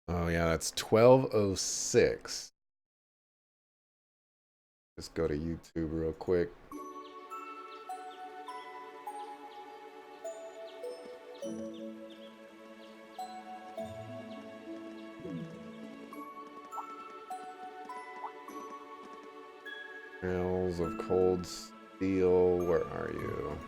Oh yeah, that's 12:06. Just go to YouTube real quick. Trails of Cold Steel. Where are you?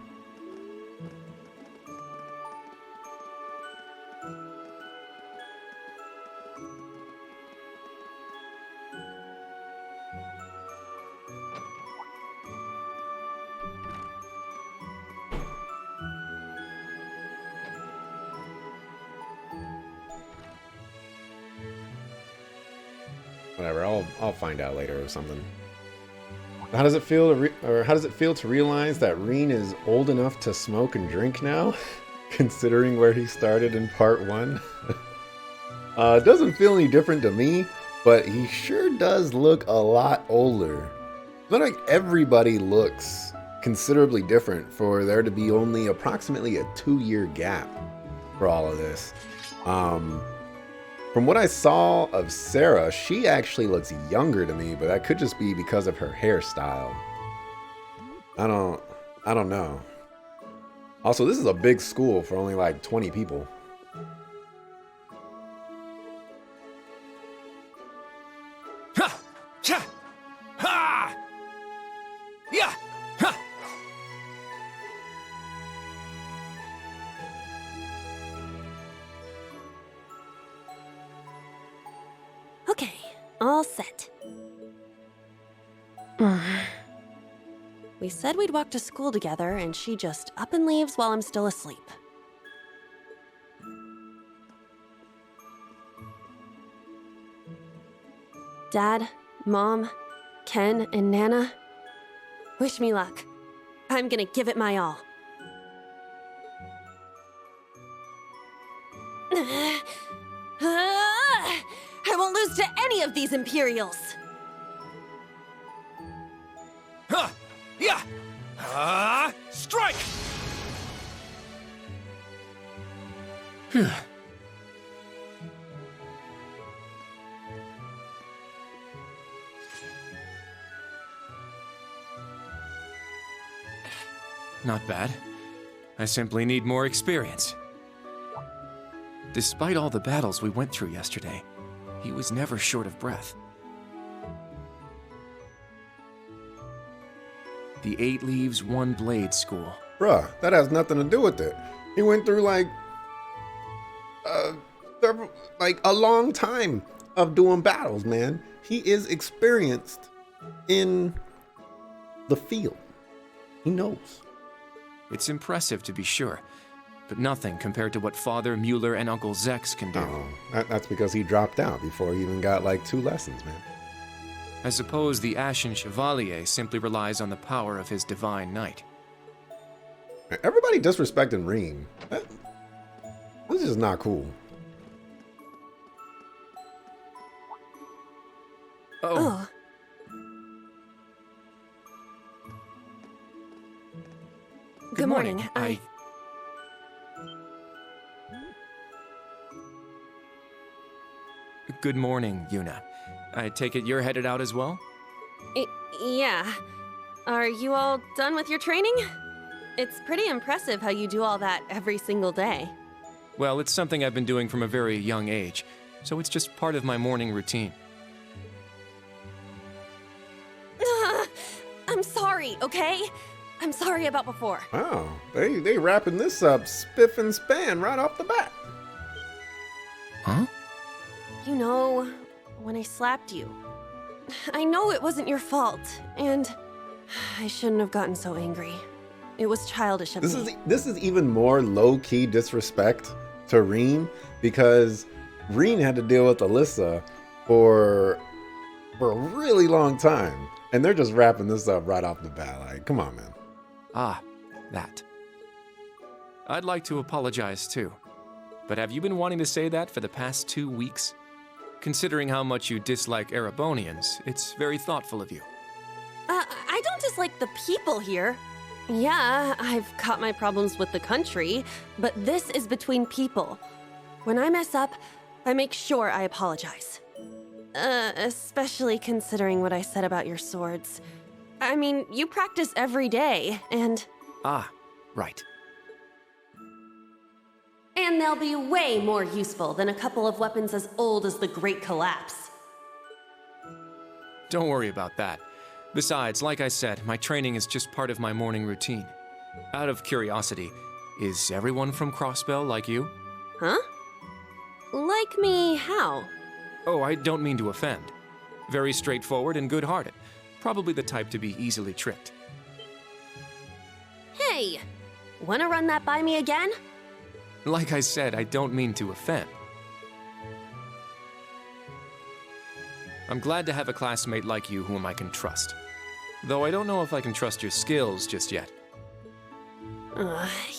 Whatever. I'll find out later or something. How does it feel how does it feel to realize that Reen is old enough to smoke and drink now, considering where he started in part one? It doesn't feel any different to me, but he sure does look a lot older. But like everybody looks considerably different for there to be only approximately a 2-year gap for all of this. From what I saw of Sarah, she actually looks younger to me, but that could just be because of her hairstyle. I don't know. Also, this is a big school for only like 20 people. Ha! Cha! Ha! Yeah! Ha! Okay, all set. We said we'd walk to school together, and she just up and leaves while I'm still asleep. Dad, Mom, Ken, and Nana, wish me luck. I'm gonna give it my all. I won't lose to any of these Imperials! Ha! Yeah! Strike! Phew. Not bad. I simply need more experience. Despite all the battles we went through yesterday, he was never short of breath. The 8 Leaves, 1 Blade School. Bruh, that has nothing to do with it. He went through like a long time of doing battles, man. He is experienced in the field. He knows. It's impressive to be sure, but nothing compared to what Father Mueller and Uncle Zex can do. That's because he dropped out before he even got like 2 lessons, man. I suppose the Ashen Chevalier simply relies on the power of his divine knight. Everybody disrespecting Reen. This is not cool. Oh. Good morning. Good morning, Yuna. I take it you're headed out as well? Yeah. Are you all done with your training? It's pretty impressive how you do all that every single day. Well, it's something I've been doing from a very young age, so it's just part of my morning routine. I'm sorry, okay? I'm sorry about before. Wow, they wrapping this up spiff and span right off the bat. Huh? You know, when I slapped you, I know it wasn't your fault, and I shouldn't have gotten so angry. It was childish of me. This is even more low-key disrespect to Reen, because Reen had to deal with Alyssa for a really long time, and they're just wrapping this up right off the bat. Like, come on, man. Ah, that. I'd like to apologize too, but have you been wanting to say that for the past 2 weeks? Considering how much you dislike Erebonians, it's very thoughtful of you. I don't dislike the people here. Yeah, I've got my problems with the country, but this is between people. When I mess up, I make sure I apologize. Especially considering what I said about your swords. I mean, you practice every day, and... Ah, right. And they'll be way more useful than a couple of weapons as old as the Great Collapse. Don't worry about that. Besides, like I said, my training is just part of my morning routine. Out of curiosity, is everyone from Crossbell like you? Huh? Like me, how? Oh, I don't mean to offend. Very straightforward and good-hearted. Probably the type to be easily tricked. Hey! Wanna run that by me again? Like I said, I don't mean to offend. I'm glad to have a classmate like you whom I can trust. Though I don't know if I can trust your skills just yet.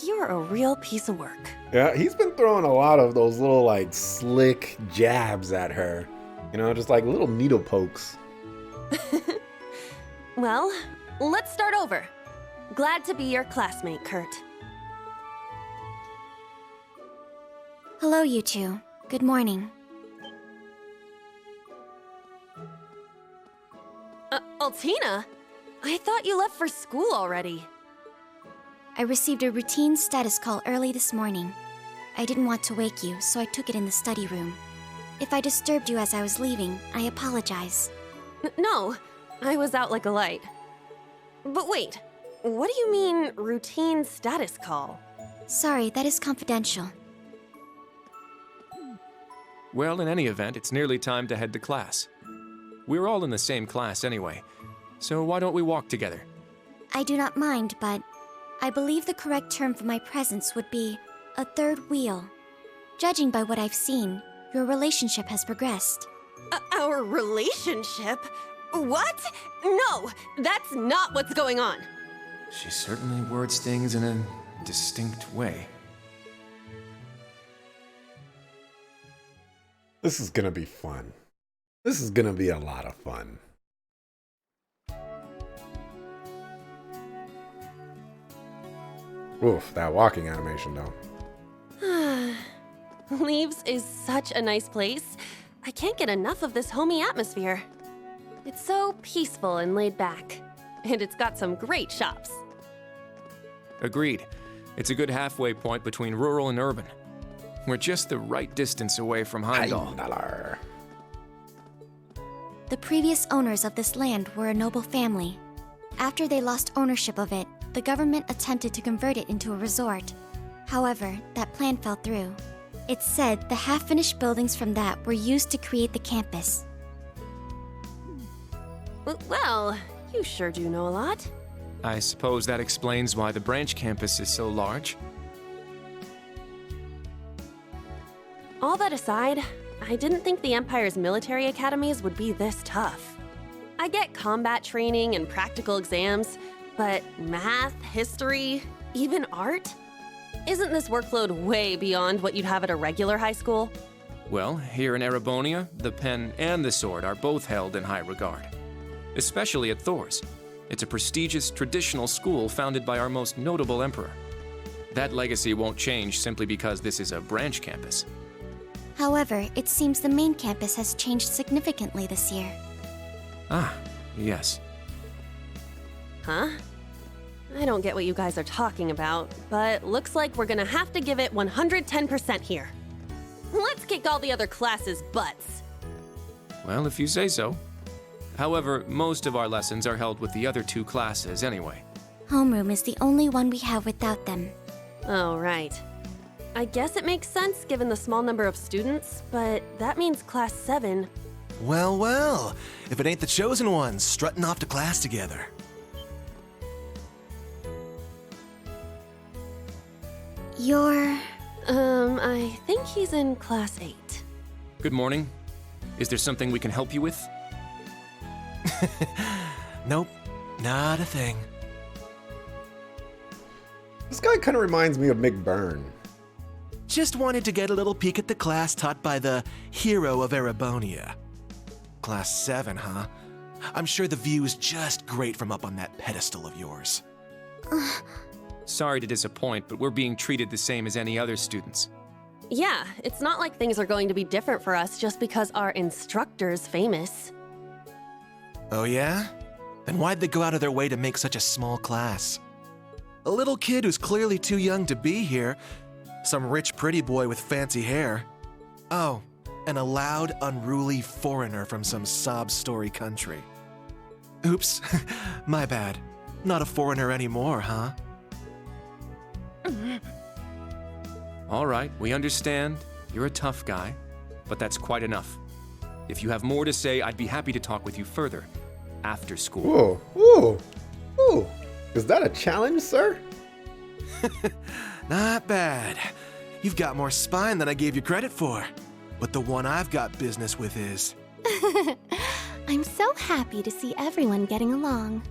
You're a real piece of work. Yeah, he's been throwing a lot of those little, like, slick jabs at her. You know, just like little needle pokes. Well, let's start over. Glad to be your classmate, Kurt. Hello, you two. Good morning. Altina? I thought you left for school already. I received a routine status call early this morning. I didn't want to wake you, so I took it in the study room. If I disturbed you as I was leaving, I apologize. No, I was out like a light. But wait, what do you mean, routine status call? Sorry, that is confidential. Well, in any event, it's nearly time to head to class. We're all in the same class anyway, so why don't we walk together? I do not mind, but I believe the correct term for my presence would be a third wheel. Judging by what I've seen, your relationship has progressed. Our relationship? What? No, that's not what's going on. She certainly words things in a distinct way. This is gonna be fun. This is gonna be a lot of fun. Oof, that walking animation though. Leaves is such a nice place. I can't get enough of this homey atmosphere. It's so peaceful and laid back. And it's got some great shops. Agreed. It's a good halfway point between rural and urban. We're just the right distance away from Heimdall. Heimdall. The previous owners of this land were a noble family. After they lost ownership of it, the government attempted to convert it into a resort. However, that plan fell through. It's said the half-finished buildings from that were used to create the campus. Well, you sure do know a lot. I suppose that explains why the branch campus is so large. All that aside, I didn't think the Empire's military academies would be this tough. I get combat training and practical exams, but math, history, even art? Isn't this workload way beyond what you'd have at a regular high school? Well, here in Erebonia, the pen and the sword are both held in high regard. Especially at Thors. It's a prestigious, traditional school founded by our most notable emperor. That legacy won't change simply because this is a branch campus. However, it seems the main campus has changed significantly this year. Ah, yes. Huh? I don't get what you guys are talking about, but looks like we're gonna have to give it 110% here. Let's kick all the other classes' butts. Well, if you say so. However, most of our lessons are held with the other two classes anyway. Homeroom is the only one we have without them. Oh, right. I guess it makes sense given the small number of students, but that means Class 7. Well, well, if it ain't the chosen ones strutting off to class together. You're... I think he's in Class 8. Good morning. Is there something we can help you with? Nope, not a thing. This guy kind of reminds me of Mick Byrne. Just wanted to get a little peek at the class taught by the hero of Erebonia. Class 7, huh? I'm sure the view is just great from up on that pedestal of yours. Sorry to disappoint, but we're being treated the same as any other students. Yeah, it's not like things are going to be different for us just because our instructor's famous. Oh yeah? Then why'd they go out of their way to make such a small class? A little kid who's clearly too young to be here. Some rich pretty boy with fancy hair. Oh, and a loud, unruly foreigner from some sob story country. Oops, my bad. Not a foreigner anymore, huh? All right, we understand. You're a tough guy, but that's quite enough. If you have more to say, I'd be happy to talk with you further after school. Whoa, whoa. Is that a challenge, sir? Not bad. You've got more spine than I gave you credit for. But the one I've got business with is... I'm so happy to see everyone getting along.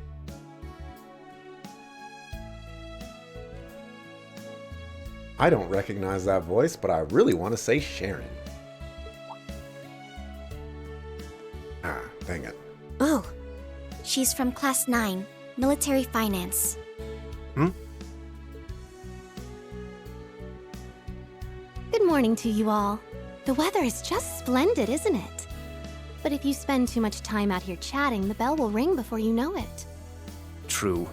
I don't recognize that voice, but I really want to say Sharon. Ah, dang it. Oh, she's from Class 9, Military Finance. Good morning to you all. The weather is just splendid, isn't it? But if you spend too much time out here chatting, the bell will ring before you know it. True.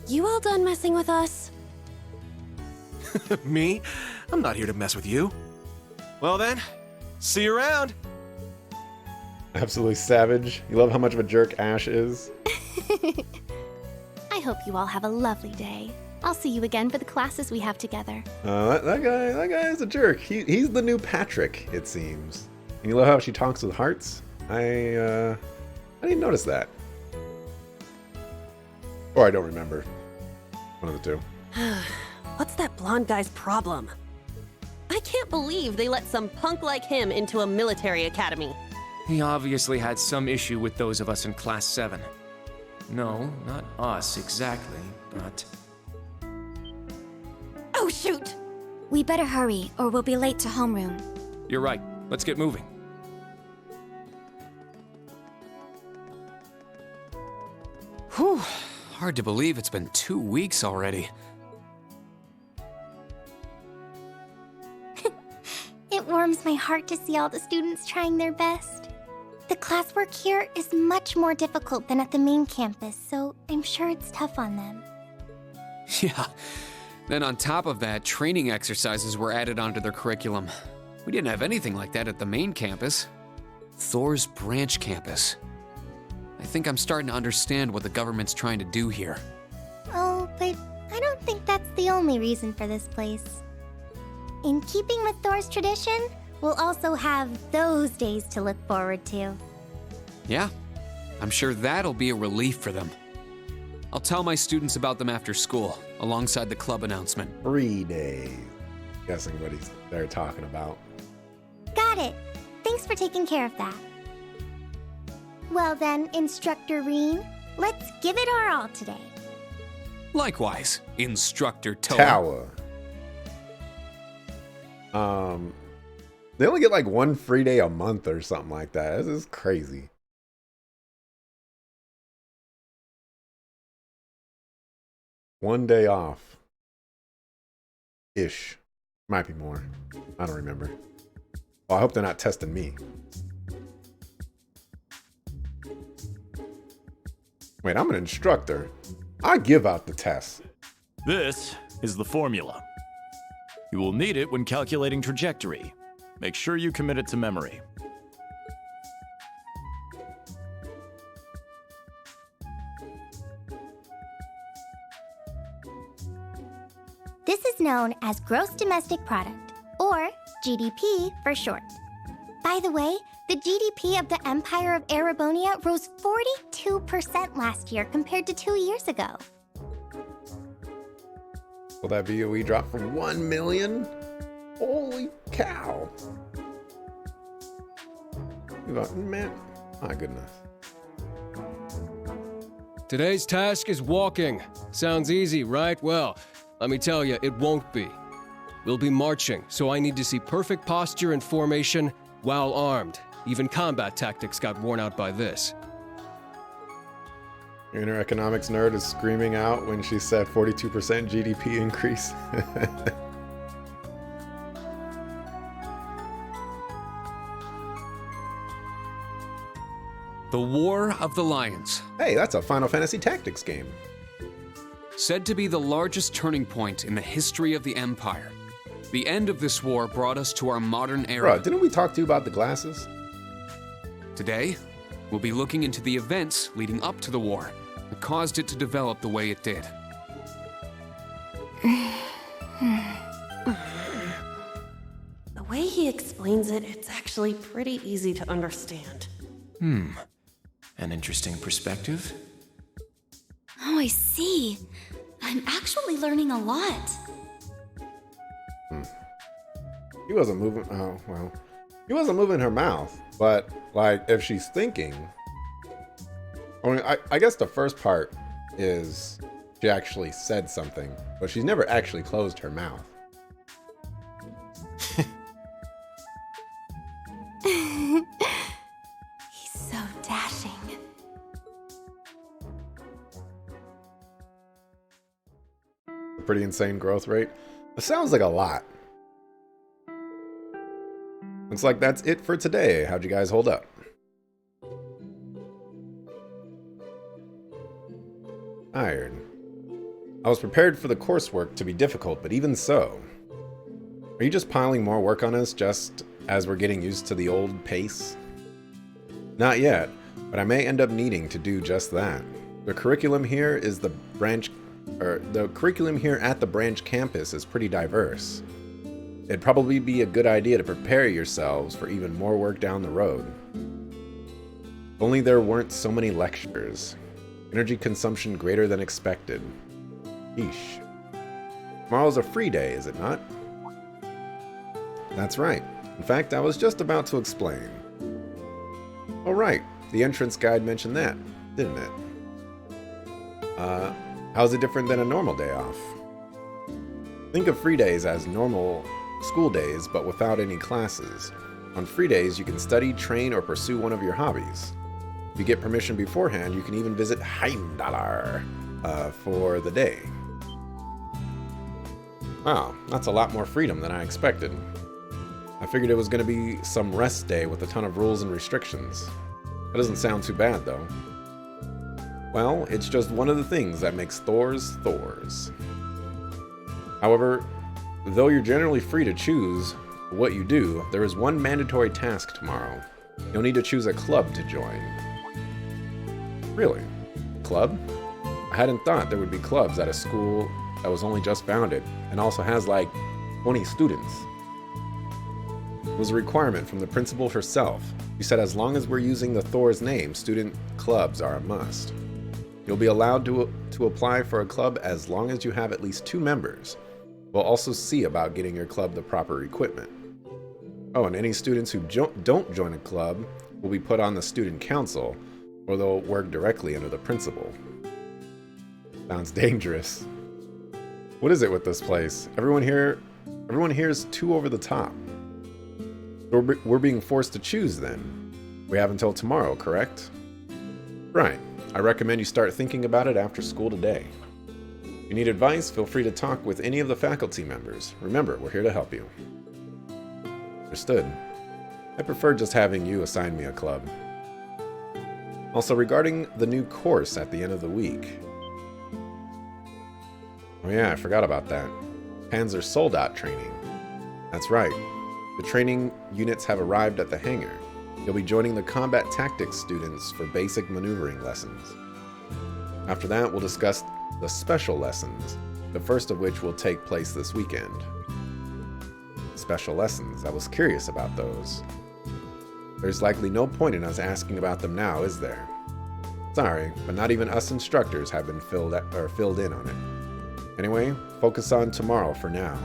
You all done messing with us? Me? I'm not here to mess with you. Well then, see you around. Absolutely savage. You love how much of a jerk Ash is? I hope you all have a lovely day. I'll see you again for the classes we have together. That guy is a jerk. He's the new Patrick, it seems. And you love how she talks with hearts? I didn't notice that. Or I don't remember. One of the two. What's that blonde guy's problem? I can't believe they let some punk like him into a military academy. He obviously had some issue with those of us in Class 7. No, not us exactly, but... Oh, shoot! We better hurry, or we'll be late to homeroom. You're right. Let's get moving. Whew. Hard to believe it's been 2 weeks already. It warms my heart to see all the students trying their best. The classwork here is much more difficult than at the main campus, so I'm sure it's tough on them. Yeah. Then on top of that, training exercises were added onto their curriculum. We didn't have anything like that at the main campus. Thors branch campus. I think I'm starting to understand what the government's trying to do here. Oh, but I don't think that's the only reason for this place. In keeping with Thor's tradition, we'll also have those days to look forward to. Yeah, I'm sure that'll be a relief for them. I'll tell my students about them after school, alongside the club announcement. 3 days. Guessing what they're talking about. Got it. Thanks for taking care of that. Well then, Instructor Reen, let's give it our all today. Likewise, Instructor Tower. They only get like 1 free day a month or something like that. This is crazy. One day off. Ish. Might be more. I don't remember. Well, I hope they're not testing me. Wait, I'm an instructor. I give out the tests. This is the formula. You will need it when calculating trajectory. Make sure you commit it to memory. This is known as Gross Domestic Product, or GDP for short. By the way, the GDP of the Empire of Erebonia rose 42% last year compared to 2 years ago. Will that BOE drop from 1 million? Holy cow. Man, my goodness. Today's task is walking. Sounds easy, right? Well, let me tell you, it won't be. We'll be marching, so I need to see perfect posture and formation while armed. Even combat tactics got worn out by this. Your inner economics nerd is screaming out when she said 42% GDP increase. The War of the Lions. Hey, that's a Final Fantasy Tactics game. Said to be the largest turning point in the history of the Empire. The end of this war brought us to our modern era. Bruh, didn't we talk to you about the glasses? Today, we'll be looking into the events leading up to the war that caused it to develop the way it did. The way he explains it, it's actually pretty easy to understand. An interesting perspective. Oh, I see. I'm actually learning a lot. He wasn't moving. Oh, well. He wasn't moving her mouth. But, like, if she's thinking. I mean, I guess the first part is she actually said something. But she's never actually closed her mouth. He's so dashing. Pretty insane growth rate. It sounds like a lot. Looks like that's it for today. How'd you guys hold up? Tired. I was prepared for the coursework to be difficult, but even so. Are you just piling more work on us just as we're getting used to the old pace? Not yet, but I may end up needing to do just that. The curriculum here at the branch campus is pretty diverse. It'd probably be a good idea to prepare yourselves for even more work down the road. If only there weren't so many lectures. Energy consumption greater than expected. Eesh. Tomorrow's a free day, is it not? That's right. In fact, I was just about to explain. Oh right, the entrance guide mentioned that, didn't it? How's it different than a normal day off? Think of free days as normal school days, but without any classes. On free days, you can study, train, or pursue one of your hobbies. If you get permission beforehand, you can even visit Heimdallar for the day. Wow, that's a lot more freedom than I expected. I figured it was going to be some rest day with a ton of rules and restrictions. That doesn't sound too bad, though. Well, it's just one of the things that makes Thors Thors. However, though you're generally free to choose what you do, there is one mandatory task tomorrow. You'll need to choose a club to join. Really? Club? I hadn't thought there would be clubs at a school that was only just founded and also has like 20 students. It was a requirement from the principal herself. She said as long as we're using the Thors name, student clubs are a must. You'll be allowed to apply for a club as long as you have at least 2 members. We'll also see about getting your club the proper equipment. Oh, and any students who don't join a club will be put on the student council, or they'll work directly under the principal. Sounds dangerous. What is it with this place? Everyone here is too over the top. We're being forced to choose then. We have until tomorrow, correct? Right. I recommend you start thinking about it after school today. If you need advice, feel free to talk with any of the faculty members. Remember, we're here to help you. Understood. I prefer just having you assign me a club. Also, regarding the new course at the end of the week. Oh yeah, I forgot about that. Panzer Soldat training. That's right. The training units have arrived at the hangar. You'll be joining the combat tactics students for basic maneuvering lessons. After that, we'll discuss the special lessons, the first of which will take place this weekend. Special lessons, I was curious about those. There's likely no point in us asking about them now, is there? Sorry, but not even us instructors have been filled in on it. Anyway, focus on tomorrow for now.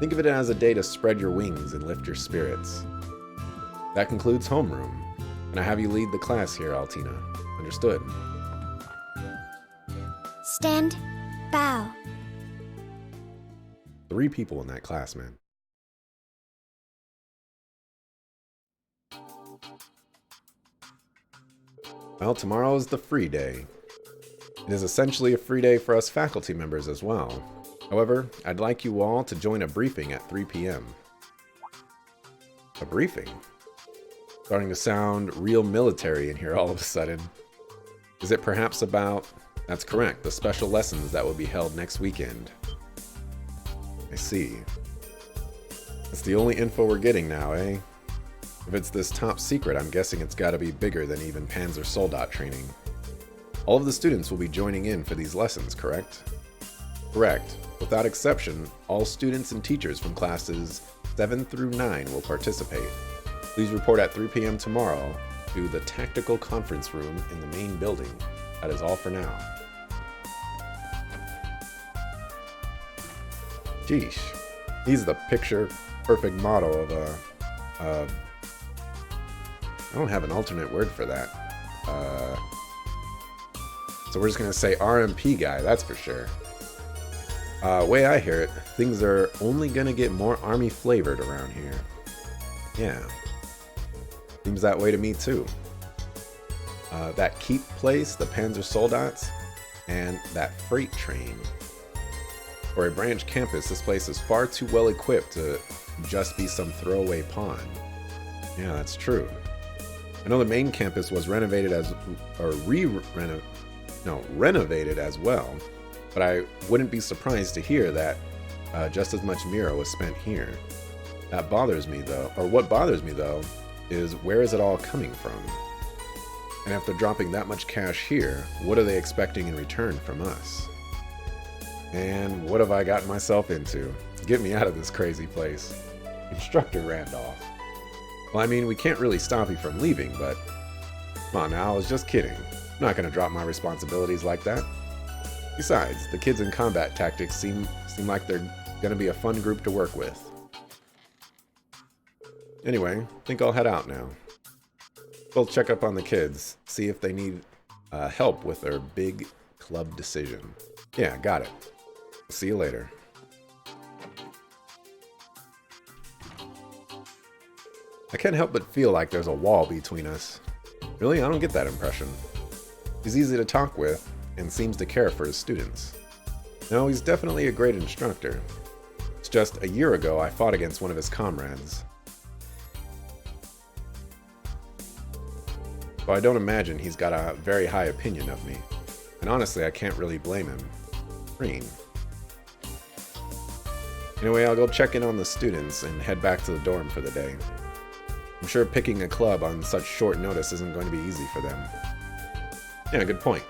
Think of it as a day to spread your wings and lift your spirits. That concludes Homeroom, and I have you lead the class here, Altina. Understood? Stand, bow. 3 people in that class, man. Well, tomorrow is the free day. It is essentially a free day for us faculty members as well. However, I'd like you all to join a briefing at 3 p.m. A briefing? Starting to sound real military in here all of a sudden. Is it perhaps about... That's correct, the special lessons that will be held next weekend. I see. That's the only info we're getting now, eh? If it's this top secret, I'm guessing it's gotta be bigger than even Panzer Soldat training. All of the students will be joining in for these lessons, correct? Correct. Without exception, all students and teachers from classes 7 through 9 will participate. Please report at 3 p.m. tomorrow to the tactical conference room in the main building. That is all for now. Sheesh. He's the picture-perfect model of a... I don't have an alternate word for that. So we're just going to say RMP guy, that's for sure. Way I hear it, things are only going to get more army flavored around here. Yeah. Seems that way to me too. That keep place, the Panzer Soldats, and that freight train. For a branch campus, this place is far too well equipped to just be some throwaway pond. Yeah, that's true. I know the main campus was renovated as, or renovated as well, but I wouldn't be surprised to hear that just as much Mira was spent here. That bothers me though, or what bothers me though, is where is it all coming from? And if they're dropping that much cash here, what are they expecting in return from us? And what have I gotten myself into? Get me out of this crazy place. Instructor Randolph. Well, I mean, we can't really stop you from leaving, but... Come on now, I was just kidding. I'm not gonna drop my responsibilities like that. Besides, the kids in combat tactics seem like they're gonna be a fun group to work with. Anyway, I think I'll head out now. We'll check up on the kids, see if they need help with their big club decision. Yeah, got it. See you later. I can't help but feel like there's a wall between us. Really? I don't get that impression. He's easy to talk with and seems to care for his students. No, he's definitely a great instructor. It's just a year ago I fought against one of his comrades. So I don't imagine he's got a very high opinion of me. And honestly, I can't really blame him. Green. Anyway, I'll go check in on the students and head back to the dorm for the day. I'm sure picking a club on such short notice isn't going to be easy for them. Yeah, good point.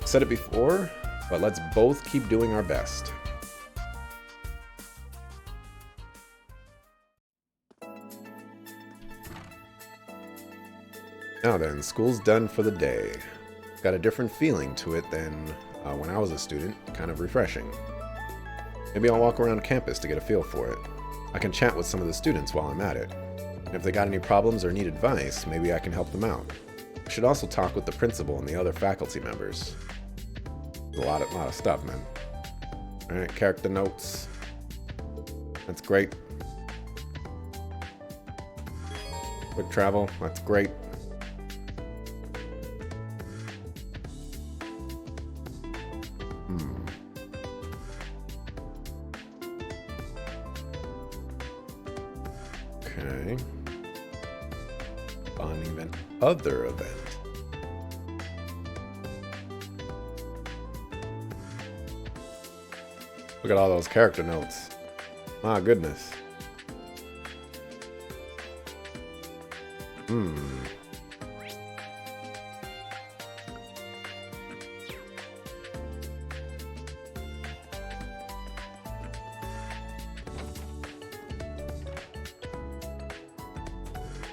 I've said it before, but let's both keep doing our best. Now then, school's done for the day. Got a different feeling to it than when I was a student, kind of refreshing. Maybe I'll walk around campus to get a feel for it. I can chat with some of the students while I'm at it. And if they got any problems or need advice, maybe I can help them out. I should also talk with the principal and the other faculty members. A lot of stuff, man. Alright, character notes. That's great. Quick travel, that's great. Okay. Bonding event. Other event. Look at all those character notes. My goodness.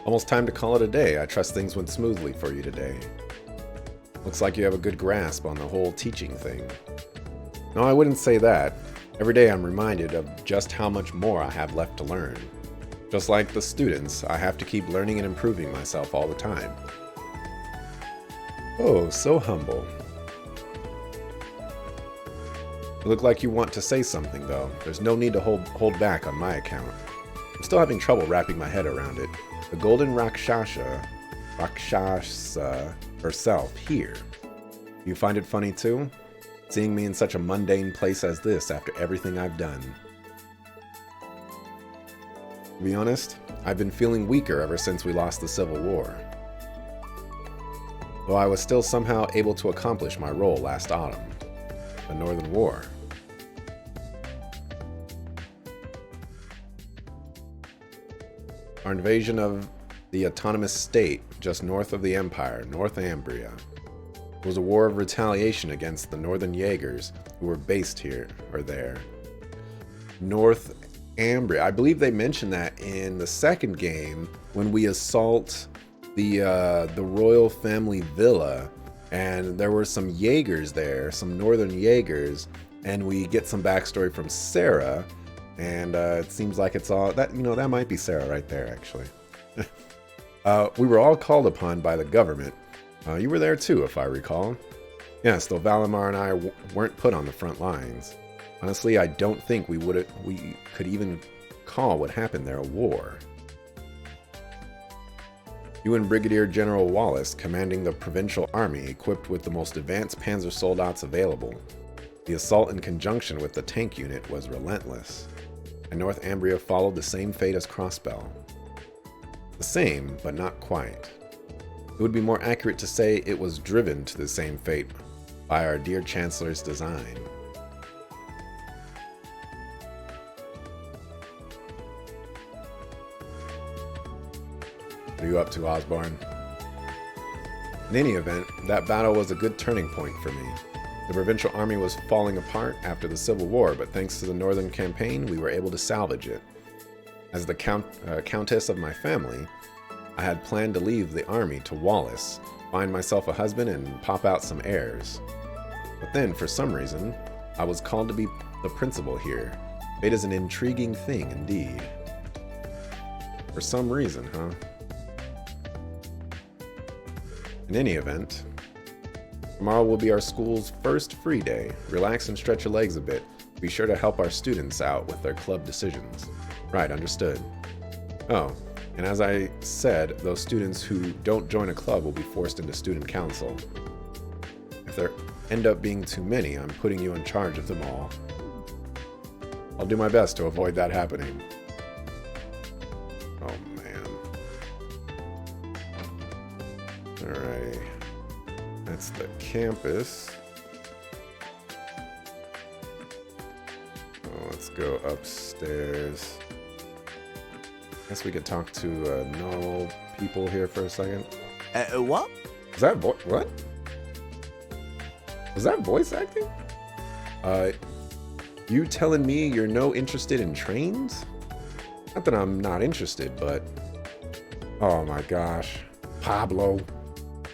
Almost time to call it a day. I trust things went smoothly for you today. Looks like you have a good grasp on the whole teaching thing. No, I wouldn't say that. Every day I'm reminded of just how much more I have left to learn. Just like the students, I have to keep learning and improving myself all the time. Oh, so humble. You look like you want to say something, though. There's no need to hold back on my account. I'm still having trouble wrapping my head around it. The Golden Rakshasa herself here. You find it funny too? Seeing me in such a mundane place as this after everything I've done. To be honest, I've been feeling weaker ever since we lost the Civil War. Though I was still somehow able to accomplish my role last autumn, the Northern War. Our invasion of the autonomous state just north of the Empire, North Ambria, was a war of retaliation against the Northern Jaegers who were based here or there. North Ambria, I believe they mentioned that in the second game when we assault the royal family villa, and there were some Jaegers there, some Northern Jaegers, and we get some backstory from Sarah, and it seems like it's all that, that might be Sarah right there, actually. We were all called upon by the government. You were there too, if I recall. Yes, though Valimar and I weren't put on the front lines. Honestly, I don't think we could even call what happened there a war. You and Brigadier General Wallace, commanding the provincial army equipped with the most advanced panzer soldats available. The assault in conjunction with the tank unit was relentless, and North Ambria followed the same fate as Crossbell. The same, but not quite. It would be more accurate to say it was driven to the same fate by our dear Chancellor's design. What are you up to, Osborne? In any event, that battle was a good turning point for me. The provincial army was falling apart after the Civil War, but thanks to the Northern Campaign, we were able to salvage it. As the Countess of my family, I had planned to leave the army to Wallace, find myself a husband, and pop out some heirs. But then, for some reason, I was called to be the principal here. Fate is an intriguing thing indeed. For some reason, huh? In any event, tomorrow will be our school's first free day. Relax and stretch your legs a bit. Be sure to help our students out with their club decisions. Right, understood. Oh, and as I said, those students who don't join a club will be forced into student council. If there end up being too many, I'm putting you in charge of them all. I'll do my best to avoid that happening. Oh, man. Alright. That's the campus. Oh, let's go upstairs. Guess we could talk to normal people here for a second. What? Is that what? Was that voice acting? You telling me you're no interested in trains? Not that I'm not interested, but... Oh my gosh. Pablo.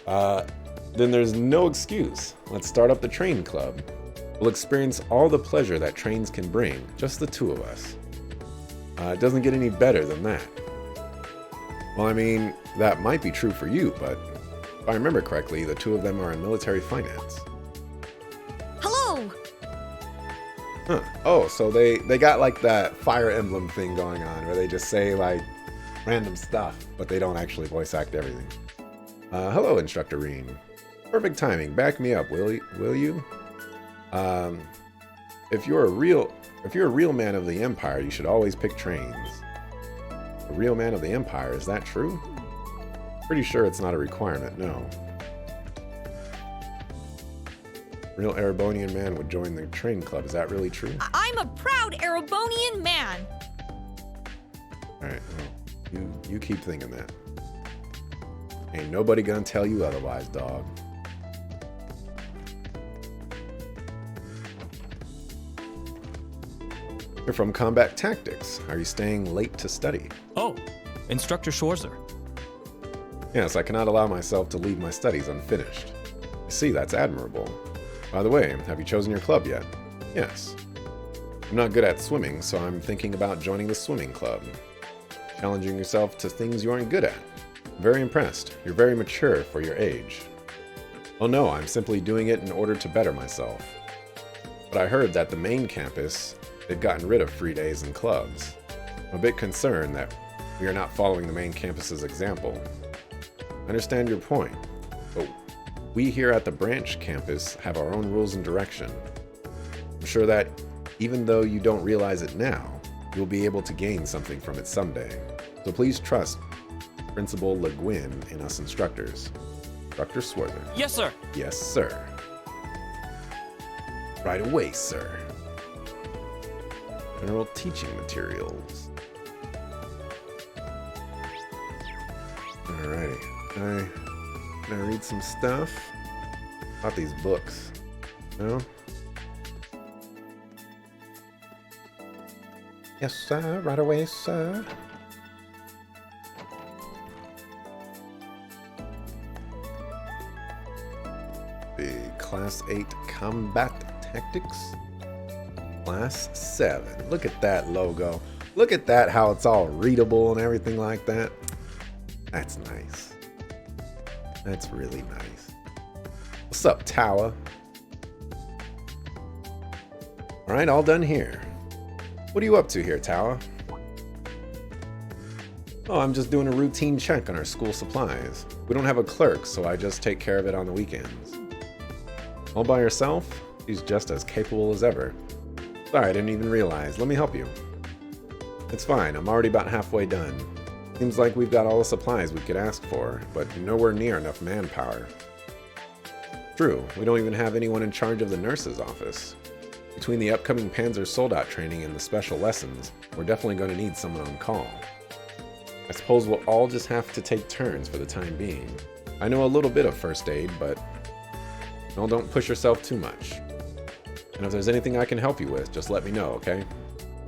Then there's no excuse. Let's start up the train club. We'll experience all the pleasure that trains can bring, just the two of us. It doesn't get any better than that. Well, I mean, that might be true for you, but if I remember correctly, the two of them are in military finance. Hello! Huh. Oh, so they got like that Fire Emblem thing going on, where they just say like random stuff, but they don't actually voice act everything. Hello, Instructor Reen. Perfect timing. Back me up, will you? If you're a real man of the Empire, you should always pick trains. A real man of the Empire, is that true? Pretty sure it's not a requirement, no. Real Erebonian man would join the train club, is that really true? I'm a proud Erebonian man! Alright, well, you keep thinking that. Ain't nobody gonna tell you otherwise, dog. You're from Combat Tactics. Are you staying late to study? Oh, Instructor Schwarzer. Yes, I cannot allow myself to leave my studies unfinished. You see, that's admirable. By the way, have you chosen your club yet? Yes. I'm not good at swimming, so I'm thinking about joining the swimming club. Challenging yourself to things you aren't good at. I'm very impressed. You're very mature for your age. Oh no, I'm simply doing it in order to better myself. But I heard that the main campus, they've gotten rid of free days and clubs. I'm a bit concerned that we are not following the main campus's example. I understand your point, but we here at the branch campus have our own rules and direction. I'm sure that even though you don't realize it now, You'll be able to gain something from it someday. So please trust Principal Le Guin and us instructors. Dr. Swarther. Yes, sir. Yes, sir. Right away, sir. General teaching materials. Alrighty. Can I read some stuff? About these books. No? Yes, sir. Right away, sir. The Class 8 Combat Tactics. Class 7. Look at that logo. Look at that, how it's all readable and everything like that. That's nice. That's really nice. What's up, Tower? Alright, all done here. What are you up to here, Tower? Oh, I'm just doing a routine check on our school supplies. We don't have a clerk, so I just take care of it on the weekends. All by yourself? She's just as capable as ever. Sorry, I didn't even realize. Let me help you. It's fine, I'm already about halfway done. Seems like we've got all the supplies we could ask for, but nowhere near enough manpower. True, we don't even have anyone in charge of the nurse's office. Between the upcoming Panzer Soldat training and the special lessons, we're definitely going to need someone on call. I suppose we'll all just have to take turns for the time being. I know a little bit of first aid, but no, don't push yourself too much. And if there's anything I can help you with, just let me know, okay?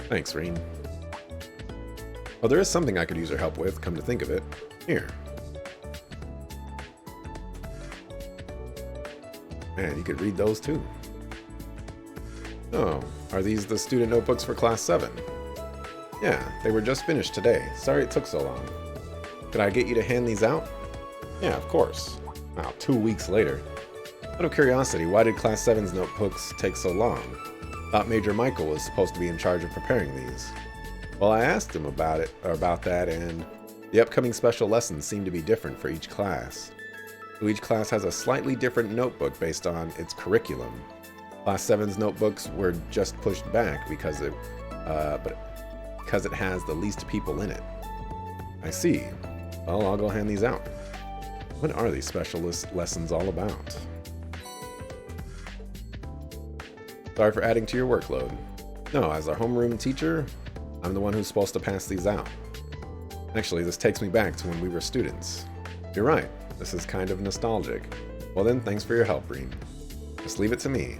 Thanks, Reen. Oh, there is something I could use your help with, come to think of it. Here. Man, you could read those too. Oh, are these the student notebooks for Class 7? Yeah, they were just finished today. Sorry it took so long. Could I get you to hand these out? Yeah, of course. Wow, 2 weeks later. Out of curiosity, why did Class 7's notebooks take so long? Thought Major Michael was supposed to be in charge of preparing these. Well, I asked him about that, and the upcoming special lessons seem to be different for each class. So each class has a slightly different notebook based on its curriculum. Class 7's notebooks were just pushed back because it has the least people in it. I see. Well, I'll go hand these out. What are these specialist lessons all about? Sorry for adding to your workload. No, as our homeroom teacher, I'm the one who's supposed to pass these out. Actually, this takes me back to when we were students. You're right, this is kind of nostalgic. Well then, thanks for your help, Reen. Just leave it to me.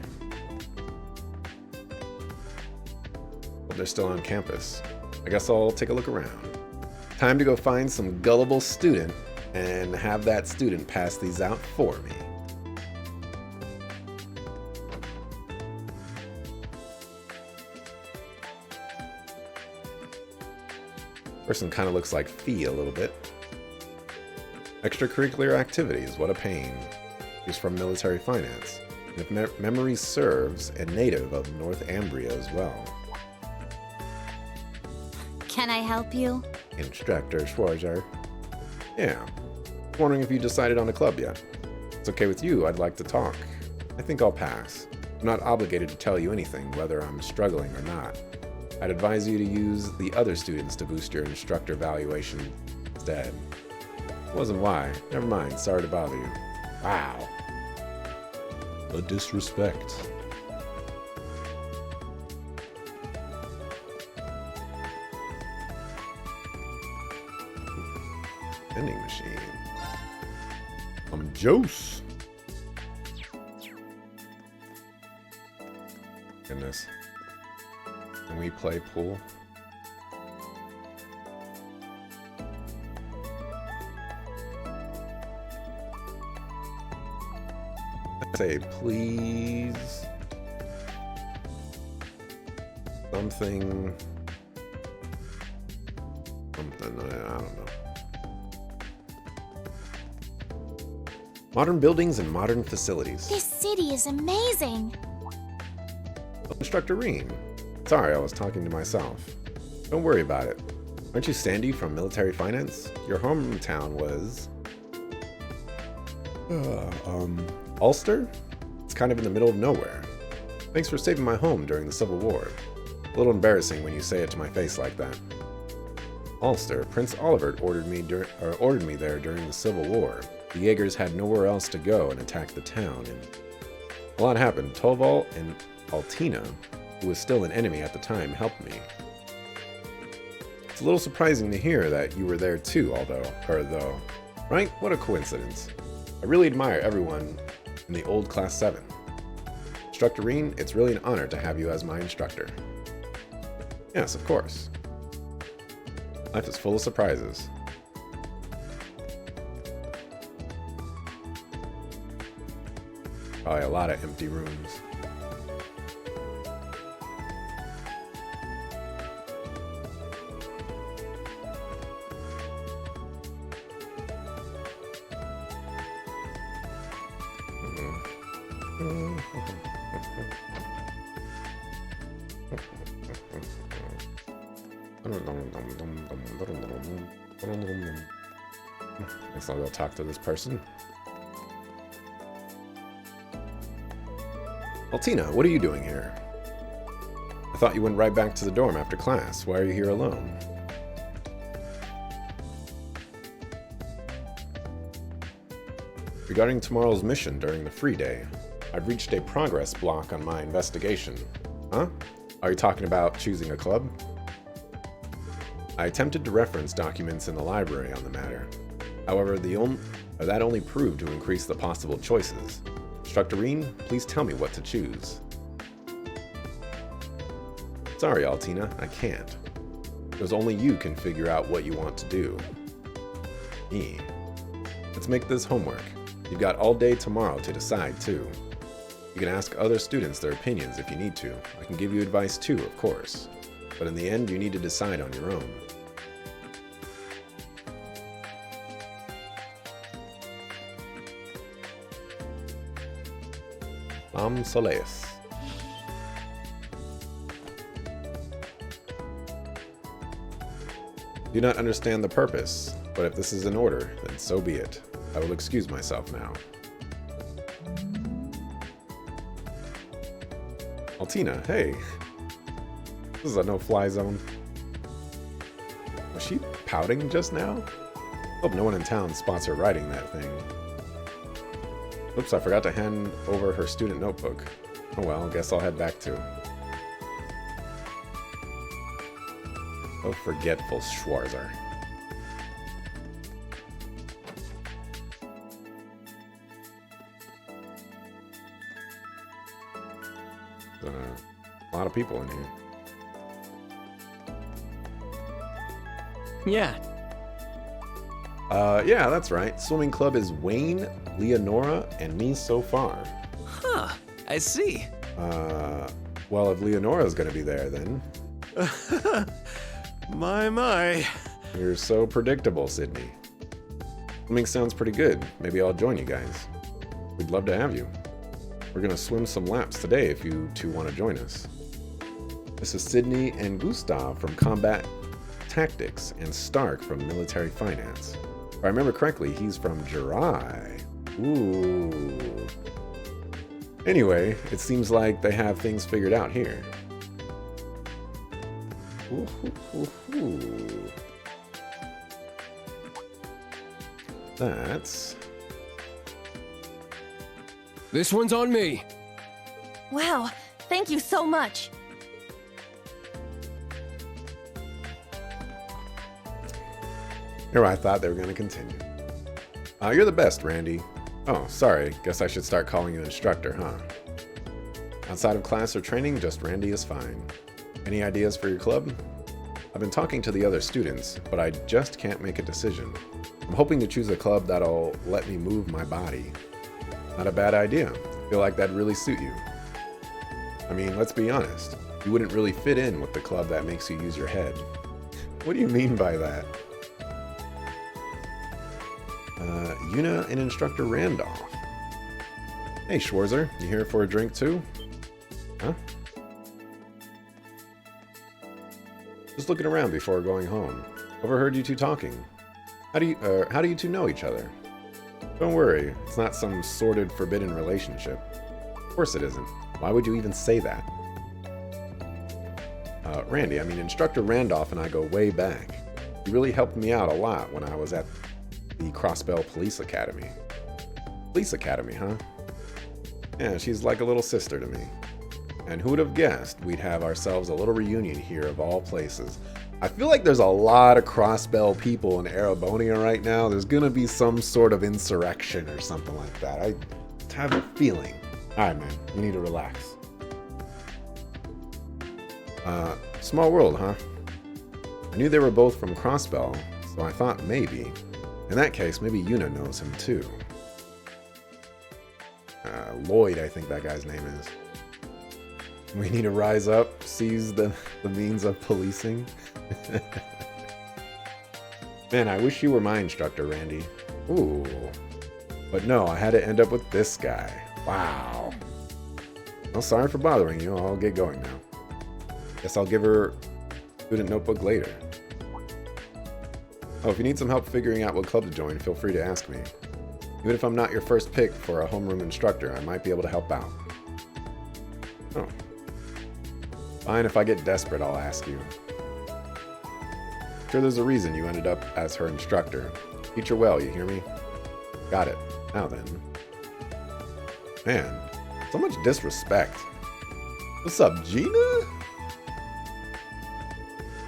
Well, they're still on campus. I guess I'll take a look around. Time to go find some gullible student and have that student pass these out for me. Person kind of looks like Fee a little bit. Extracurricular activities, what a pain. He's from military finance. And if memory serves, a native of North Ambria as well. Can I help you? Instructor Schwarzer. Yeah. Wondering if you decided on a club yet. If it's okay with you, I'd like to talk. I think I'll pass. I'm not obligated to tell you anything, whether I'm struggling or not. I'd advise you to use the other students to boost your instructor valuation instead. Wasn't why. Never mind. Sorry to bother you. Wow. The disrespect. Vending machine. I'm Jose. Goodness. Can we play pool? Say please. Something. I don't know. Modern buildings and modern facilities. This city is amazing. Instructor Reen. Sorry, I was talking to myself. Don't worry about it. Aren't you Sandy from military finance? Your hometown was... Ulster? It's kind of in the middle of nowhere. Thanks for saving my home during the Civil War. A little embarrassing when you say it to my face like that. Ulster, Prince Oliver ordered me there during the Civil War. The Jaegers had nowhere else to go and attack the town, and a lot happened. Torvald and Altina, who was still an enemy at the time, helped me. It's a little surprising to hear that you were there too, though. Right? What a coincidence. I really admire everyone in the old Class 7. Instructor Reen, it's really an honor to have you as my instructor. Yes, of course. Life is full of surprises. Probably a lot of empty rooms. Guess I'll go talk to this person. Altina, what are you doing here? I thought you went right back to the dorm after class. Why are you here alone? Regarding tomorrow's mission during the free day, I've reached a progress block on my investigation. Huh? Are you talking about choosing a club? I attempted to reference documents in the library on the matter. However, that only proved to increase the possible choices. Instructor Reen, please tell me what to choose. Sorry, Altina, I can't. Because only you can figure out what you want to do. Me. Let's make this homework. You've got all day tomorrow to decide, too. You can ask other students their opinions if you need to. I can give you advice too, of course. But in the end, you need to decide on your own. Soleus. Do not understand the purpose, but if this is in order, then so be it. I will excuse myself now. Altina, hey. This is a no-fly zone. Was she pouting just now? Hope no one in town spots her writing that thing. Oops, I forgot to hand over her student notebook. Oh well, guess I'll head back too. Oh, forgetful Schwarzer. A lot of people in here. Yeah. Yeah, that's right. Swimming club is Wayne, Leonora, and me so far. Huh, I see. Well, if Leonora's gonna be there, then. My. You're so predictable, Sydney. Swimming sounds pretty good. Maybe I'll join you guys. We'd love to have you. We're gonna swim some laps today if you two want to join us. This is Sydney and Gustav from Combat Tactics and Stark from Military Finance. If I remember correctly, he's from Jirai. Ooh. Anyway, it seems like they have things figured out here. Ooh, ooh, ooh, ooh. That's... This one's on me. Wow, thank you so much. Here I thought they were going to continue. You're the best, Randy. Oh, sorry. Guess I should start calling you instructor, huh? Outside of class or training, just Randy is fine. Any ideas for your club? I've been talking to the other students, but I just can't make a decision. I'm hoping to choose a club that'll let me move my body. Not a bad idea. I feel like that'd really suit you. I mean, let's be honest. You wouldn't really fit in with the club that makes you use your head. What do you mean by that? Yuna and Instructor Randolph. Hey, Schwarzer, you here for a drink too? Huh? Just looking around before going home. Overheard you two talking. How do you two know each other? Don't worry, it's not some sordid, forbidden relationship. Of course it isn't. Why would you even say that? Instructor Randolph and I go way back. He really helped me out a lot when I was at the Crossbell Police Academy. Police Academy, huh? Yeah, she's like a little sister to me. And who would have guessed we'd have ourselves a little reunion here of all places? I feel like there's a lot of Crossbell people in Erebonia right now. There's gonna be some sort of insurrection or something like that. I have a feeling. Alright, man, you need to relax. Small world, huh? I knew they were both from Crossbell, so I thought maybe. In that case, maybe Yuna knows him too. Lloyd, I think that guy's name is. We need to rise up, seize the means of policing. Man, I wish you were my instructor, Randy. Ooh. But no, I had to end up with this guy. Wow. Well, sorry for bothering you. I'll get going now. Guess I'll give her student notebook later. Oh, if you need some help figuring out what club to join, feel free to ask me. Even if I'm not your first pick for a homeroom instructor, I might be able to help out. Oh. Fine, if I get desperate, I'll ask you. Sure, there's a reason you ended up as her instructor. Teach her well, you hear me? Got it. Now then. Man, so much disrespect. What's up, Gina?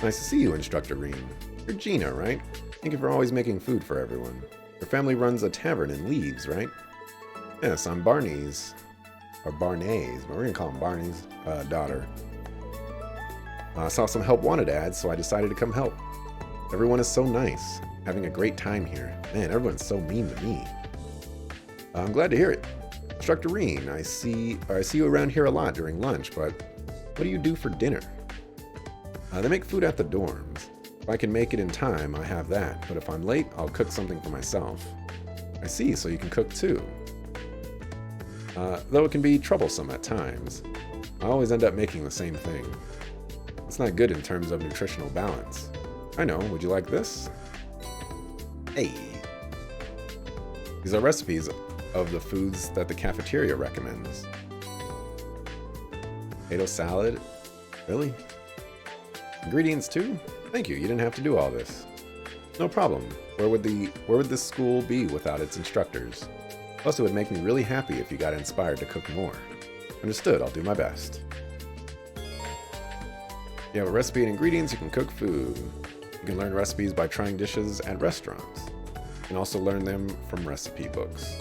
Nice to see you, Instructor Reen. You're Gina, right? Thank you for always making food for everyone. Your family runs a tavern in Leeds, right? Yes, I'm Barney's. Or Barney's, but we're gonna call him Barney's daughter. I saw some help wanted ads, so I decided to come help. Everyone is so nice. Having a great time here. Man, everyone's so mean to me. I'm glad to hear it. Instructor Reen, I see you around here a lot during lunch, but what do you do for dinner? They make food at the dorms. If I can make it in time, I have that, but if I'm late, I'll cook something for myself. I see, so you can cook too. Though it can be troublesome at times. I always end up making the same thing. It's not good in terms of nutritional balance. I know, would you like this? Hey! These are recipes of the foods that the cafeteria recommends. Potato salad? Really? Ingredients too? Thank you, you didn't have to do all this. No problem. Where would this school be without its instructors? Plus, it would make me really happy if you got inspired to cook more. Understood, I'll do my best. You have a recipe and ingredients, you can cook food. You can learn recipes by trying dishes at restaurants. You can also learn them from recipe books.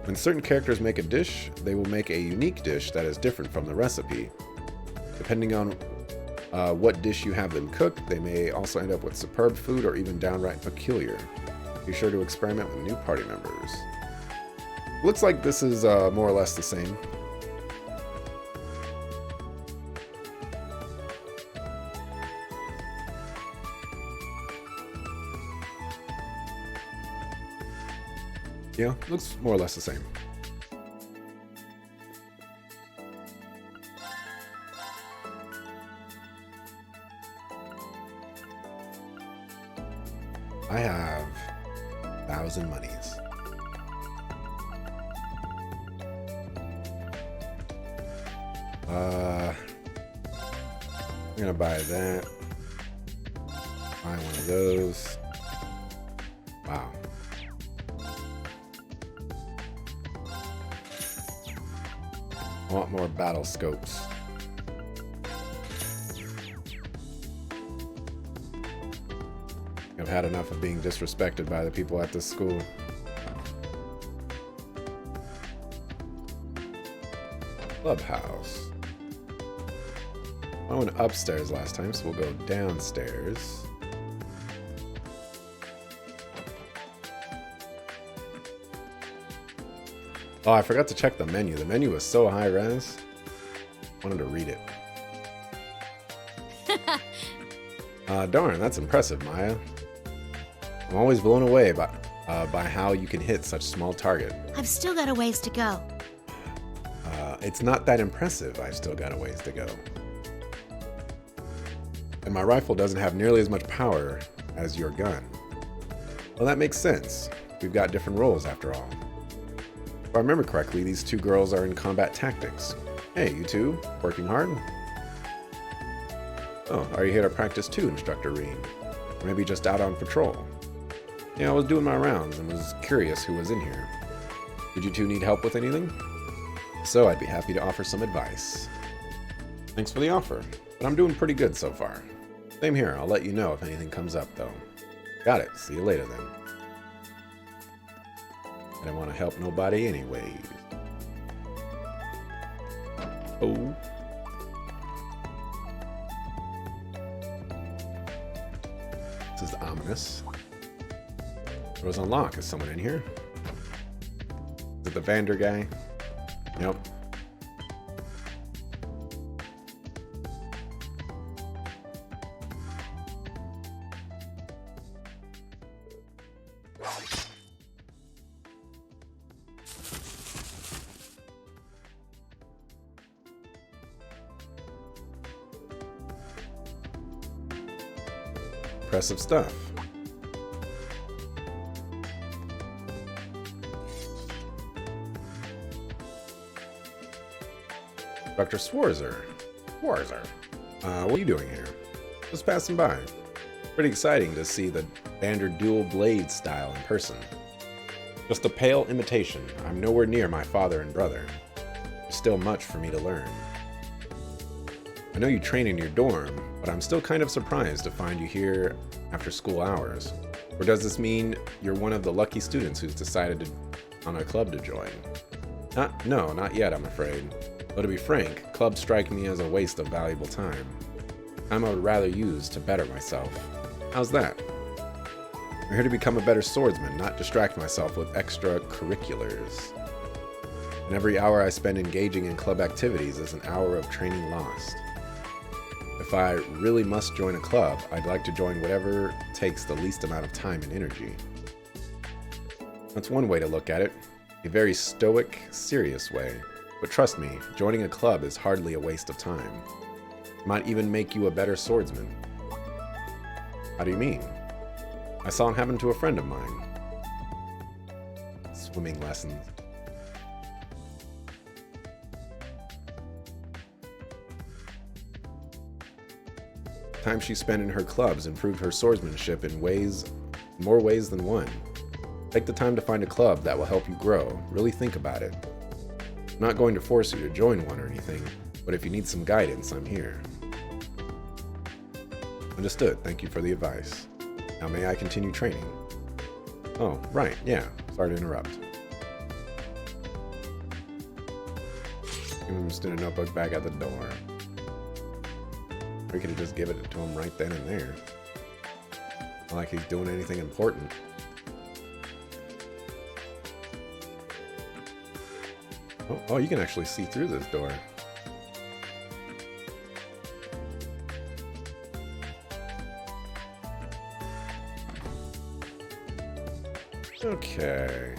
When certain characters make a dish, they will make a unique dish that is different from the recipe. Depending on what dish you have them cook, they may also end up with superb food or even downright peculiar. Be sure to experiment with new party members. Looks like this is more or less the same. Yeah, looks more or less the same. I have 1,000 monies. I'm gonna buy that. Buy one of those. Wow. I want more battle scopes. I've had enough of being disrespected by the people at this school. Clubhouse. I went upstairs last time, so we'll go downstairs. Oh, I forgot to check the menu. The menu was so high res. I wanted to read it. Darn, that's impressive, Maya. I'm always blown away by how you can hit such small target. I've still got a ways to go. It's not that impressive. I've still got a ways to go. And my rifle doesn't have nearly as much power as your gun. Well, that makes sense. We've got different roles after all. If I remember correctly, these two girls are in combat tactics. Hey, you two, working hard? Oh, are you here to practice too, Instructor Reen? Or maybe just out on patrol? Yeah, I was doing my rounds and was curious who was in here. Did you two need help with anything? So I'd be happy to offer some advice. Thanks for the offer, but I'm doing pretty good so far. Same here, I'll let you know if anything comes up though. Got it, see you later then. I don't want to help nobody anyways. Oh. This is ominous. Doors unlock. Is someone in here? Is it the Vander guy? Nope. Impressive stuff. Dr. Schwarzer. What are you doing here? Just passing by. Pretty exciting to see the Vander dual blade style in person. Just a pale imitation. I'm nowhere near my father and brother. There's still much for me to learn. I know you train in your dorm, but I'm still kind of surprised to find you here after school hours. Or does this mean you're one of the lucky students who's decided on a club to join? No, not yet, I'm afraid. Though to be frank, clubs strike me as a waste of valuable time. Time I would rather use to better myself. How's that? I'm here to become a better swordsman, not distract myself with extracurriculars. And every hour I spend engaging in club activities is an hour of training lost. If I really must join a club, I'd like to join whatever takes the least amount of time and energy. That's one way to look at it, a very stoic, serious way. But trust me, joining a club is hardly a waste of time. It might even make you a better swordsman. How do you mean? I saw it happen to a friend of mine. Swimming lessons. Time she spent in her clubs improved her swordsmanship in more ways than one. Take the time to find a club that will help you grow. Really think about it. I'm not going to force you to join one or anything, but if you need some guidance, I'm here. Understood. Thank you for the advice. Now may I continue training? Oh, right, yeah. Sorry to interrupt. Give him a student notebook back at the door. We could have just given it to him right then and there. Not like he's doing anything important. Oh, you can actually see through this door. Okay.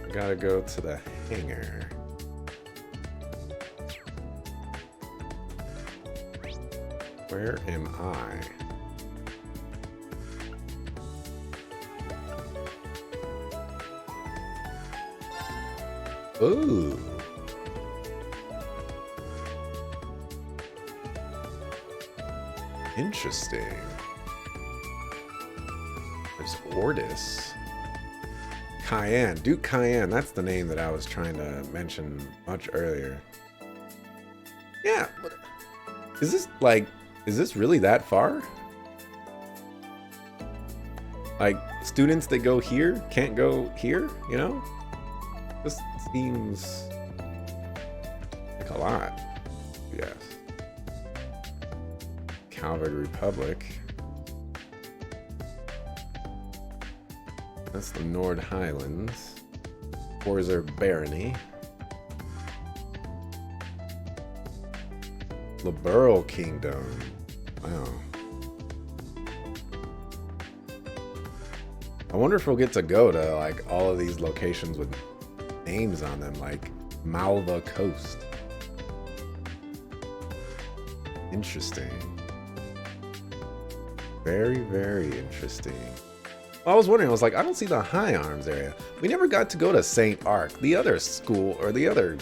I gotta go to the hangar. Where am I? Ooh. Interesting. There's Ordis. Cayenne. Duke Cayenne. That's the name that I was trying to mention much earlier. Yeah, but is this really that far? Like, students that go here can't go here, you know? This seems like a lot, yes. Calvary Republic. That's the Nord Highlands. Forzer Barony. Liberal Kingdom. Wow. I wonder if we'll get to go to like all of these locations with names on them, like Malva Coast. Interesting. Very, very interesting. Well, I was wondering, I was like, I don't see the High Arms area. We never got to go to St. Arc, the other school or the other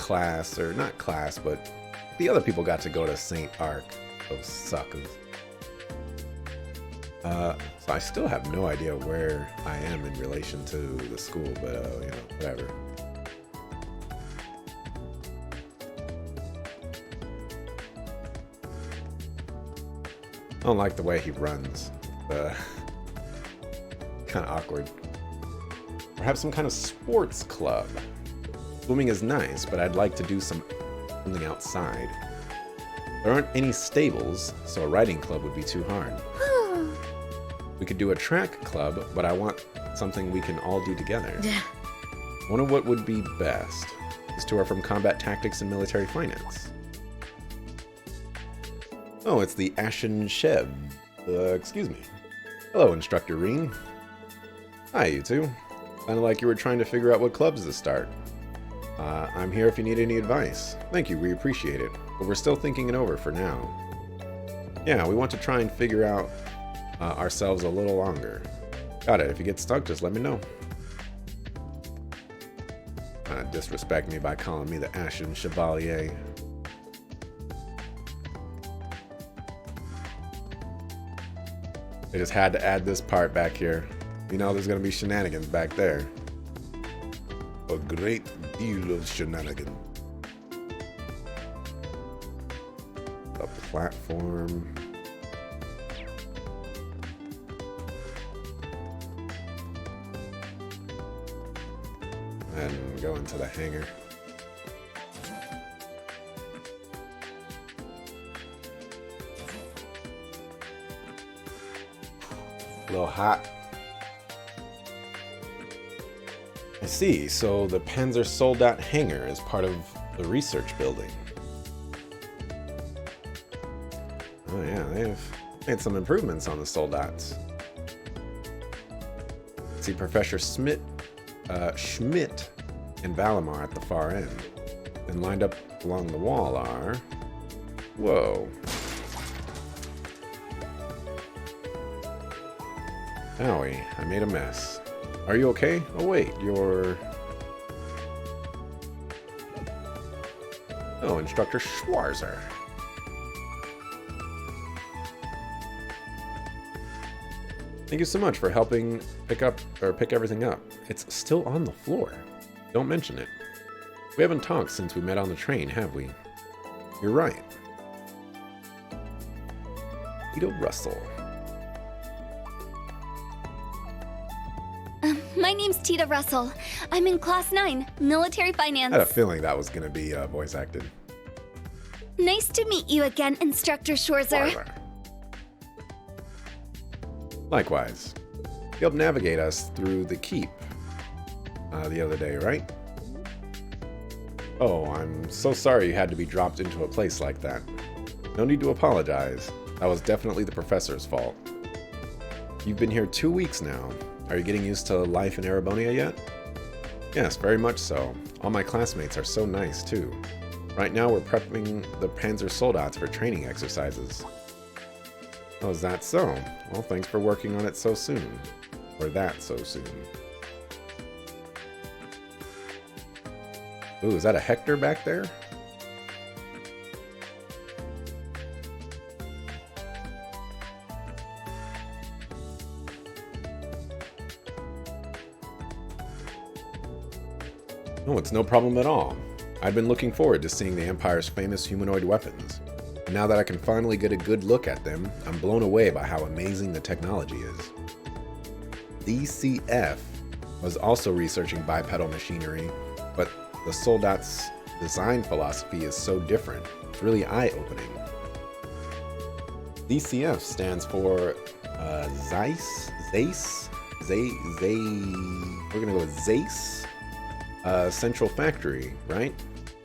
class, or not class, but the other people got to go to St. Arc. Those suckers. So I still have no idea where I am in relation to the school, but you know, whatever. I don't like the way he runs. Kind of awkward. Perhaps some kind of sports club. Swimming is nice, but I'd like to do something outside. There aren't any stables, so a riding club would be too hard. We could do a track club, but I want something we can all do together. Wonder what would be best. This tour from Combat Tactics and Military Finance. Oh, it's the Ashen Shev. Excuse me. Hello, Instructor Reen. Hi, you two. Sounded like you were trying to figure out what clubs to start. I'm here if you need any advice. Thank you, we appreciate it. But we're still thinking it over for now. Yeah, we want to try and figure out ourselves a little longer. Got it. If you get stuck, just let me know. Disrespect me by calling me the Ashen Chevalier. I just had to add this part back here. You know there's going to be shenanigans back there. A great deal of shenanigans. A platform. And go into the hangar. A little hot. I see, so the Panzer Soldat hangar is part of the research building. Oh yeah, they've made some improvements on the Soldats. See Professor Schmidt and Valimar at the far end. And lined up along the wall are... Whoa. Owie, I made a mess. Are you okay? Oh wait, you're... Oh, Instructor Schwarzer. Thank you so much for helping pick everything up. It's still on the floor. Don't mention it. We haven't talked since we met on the train, have we? You're right. Vito Russell. My name's Tita Russell. I'm in Class 9, Military Finance. I had a feeling that was going to be voice acted. Nice to meet you again, Instructor Schwarzer. Likewise. You helped navigate us through the keep the other day, right? Oh, I'm so sorry you had to be dropped into a place like that. No need to apologize. That was definitely the professor's fault. You've been here 2 weeks now. Are you getting used to life in Erebonia yet? Yes, very much so. All my classmates are so nice, too. Right now we're prepping the Panzer Soldats for training exercises. Oh, is that so? Well, thanks for working on it so soon. Or that so soon. Ooh, is that a Hector back there? No, it's no problem at all. I've been looking forward to seeing the Empire's famous humanoid weapons. And now that I can finally get a good look at them, I'm blown away by how amazing the technology is. DCF was also researching bipedal machinery, but the Soldat's design philosophy is so different. It's really eye-opening. DCF stands for Zeiss? We're gonna go with Zeiss Central Factory, right?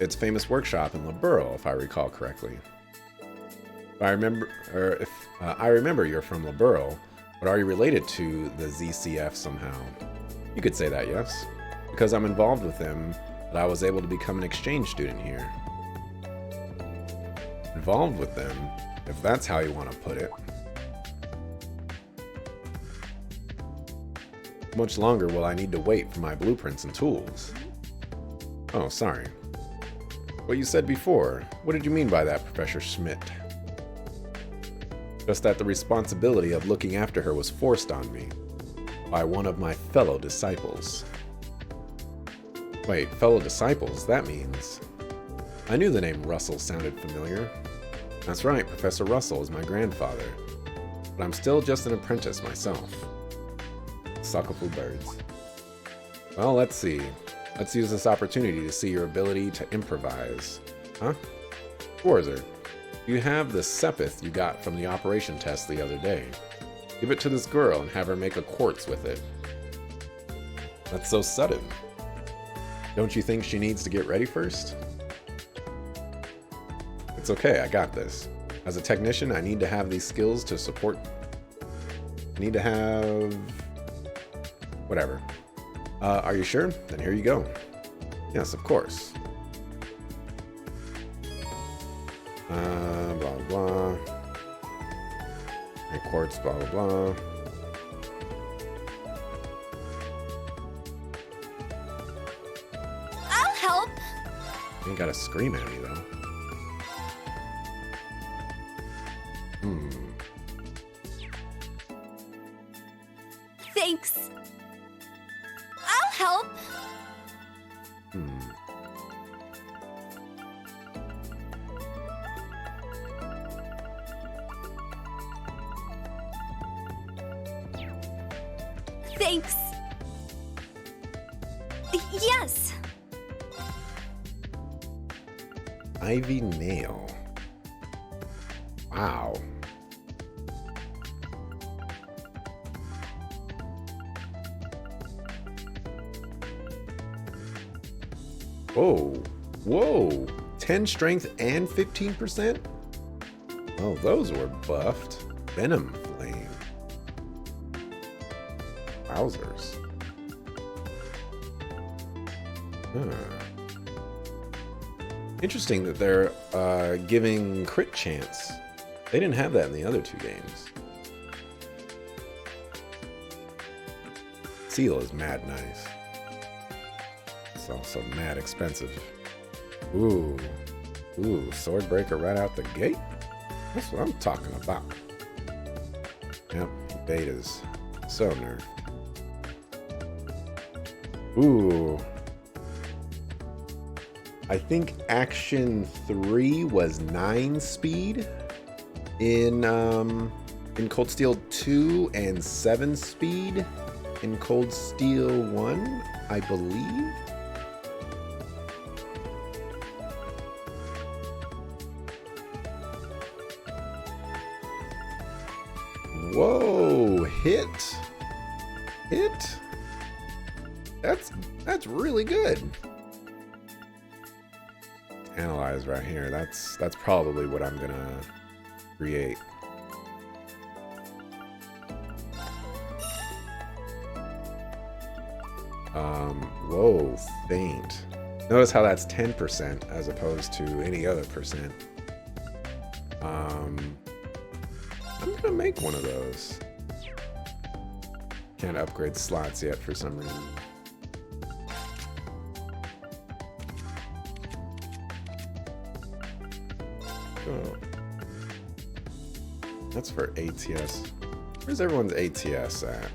Its famous workshop in Liberl, if I recall correctly. If I remember you're from Liberl, but are you related to the ZCF somehow? You could say that, yes. Because I'm involved with them, but I was able to become an exchange student here. Involved with them, if that's how you want to put it. How much longer will I need to wait for my blueprints and tools? Oh, sorry. what you said before. What did you mean by that, Professor Schmidt? Just that the responsibility of looking after her was forced on me by one of my fellow disciples. Wait, fellow disciples? That means... I knew the name Russell sounded familiar. That's right, Professor Russell is my grandfather. But I'm still just an apprentice myself. Sucklefu birds. Well, let's see. Let's use this opportunity to see your ability to improvise. Huh? Thorser, you have the sepith you got from the operation test the other day. Give it to this girl and have her make a quartz with it. That's so sudden. Don't you think she needs to get ready first? It's okay, I got this. As a technician, I need to have these skills to support... I need to have... whatever. Are you sure? Then here you go. Yes, of course. Blah, blah. And quartz, blah, blah, blah. I'll help. You ain't gotta scream at me, though. Thanks. I'll help. Thanks. Yes. Ivy nail. Wow. Whoa. Whoa. 10 strength and 15%? Oh, those were buffed. Venom flame. Wowzers. Interesting that they're giving crit chance. They didn't have that in the other two games. Seal is mad nice. It's also mad expensive. Ooh. Ooh, sword breaker right out the gate? That's what I'm talking about. Yep, beta's so nerfed. Ooh. I think Action 3 was 9 speed in Cold Steel 2 and 7 speed in Cold Steel 1, I believe. Whoa, hit. That's really good. Analyze right here. That's probably what I'm gonna create. Whoa, faint. Notice how that's 10% as opposed to any other percent. I'm gonna make one of those. Can't upgrade slots yet for some reason. Oh. That's for ATS. Where's everyone's ATS at?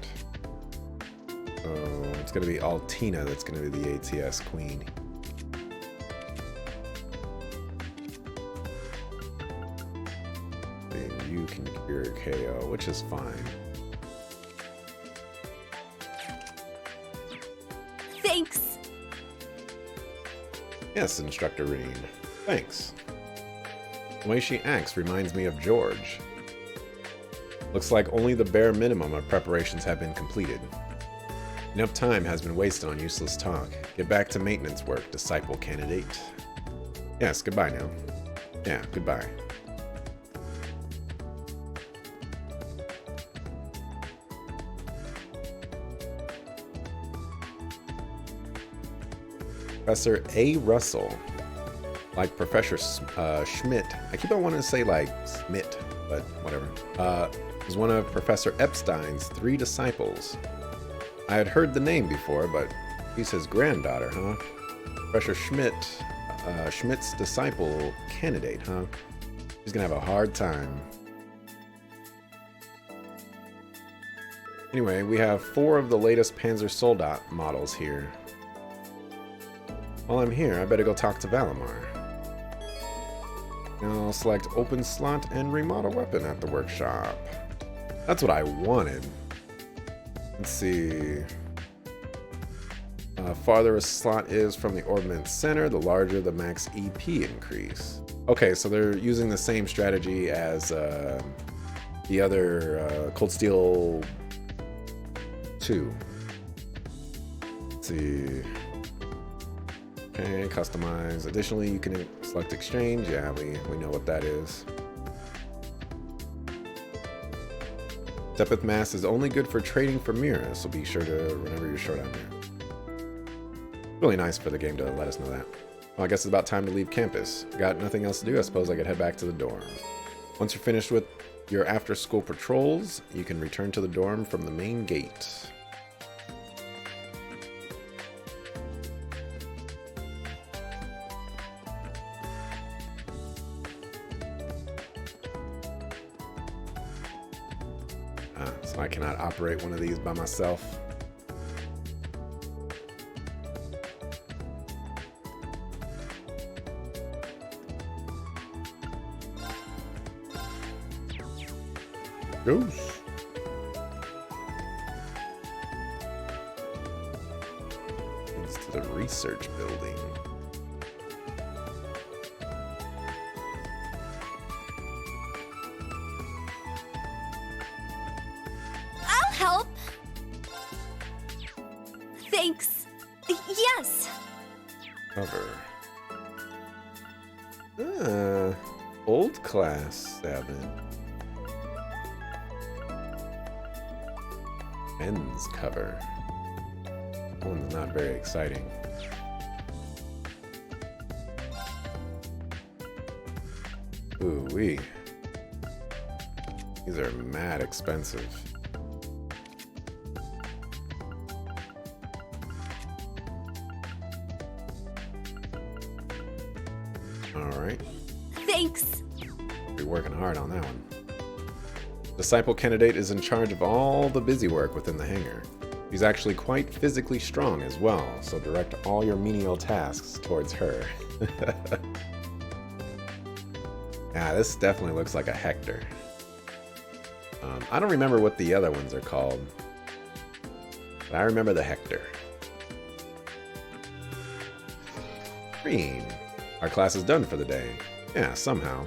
Oh, it's gonna be Altina that's gonna be the ATS queen. And you can cure KO, which is fine. Thanks. Yes, Instructor Reen. Thanks. The way she acts reminds me of George. Looks like only the bare minimum of preparations have been completed. Enough time has been wasted on useless talk. Get back to maintenance work, disciple candidate. Yes, goodbye now. Yeah, goodbye. Professor A. Russell. Like Professor Schmidt. I keep on wanting to say like Schmidt, but whatever. Was one of Professor Epstein's 3 disciples. I had heard the name before, but he's his granddaughter, huh? Professor Schmidt Schmidt's disciple candidate, huh? She's gonna have a hard time. Anyway, we have 4 of the latest Panzer Soldat models here. While I'm here, I better go talk to Valimar. Now I'll select open slot and remodel weapon at the workshop. That's what I wanted. Let's see. Farther a slot is from the ordnance center, the larger the max EP increase. Okay, so they're using the same strategy as the other Cold Steel 2. Let's see. Okay, customize. Additionally, you can select exchange. Yeah, we know what that is. Sepith Mass is only good for trading for Mira, so be sure to remember your short on there. Really nice for the game to let us know that. Well, I guess it's about time to leave campus. Got nothing else to do, I suppose I could head back to the dorm. Once you're finished with your after-school patrols, you can return to the dorm from the main gate. So I cannot operate one of these by myself. Goose. Leads to the research building. I'll help. Thanks. Yes. Cover. Old class 7. Ends cover. That one's not very exciting. Ooh-wee. These are mad expensive. Alright. Thanks. Be working hard on that one. Disciple candidate is in charge of all the busy work within the hangar. He's actually quite physically strong as well, so direct all your menial tasks towards her. Yeah, this definitely looks like a Hector. I don't remember what the other ones are called, but I remember the Hector. Green. Our class is done for the day. Yeah, somehow.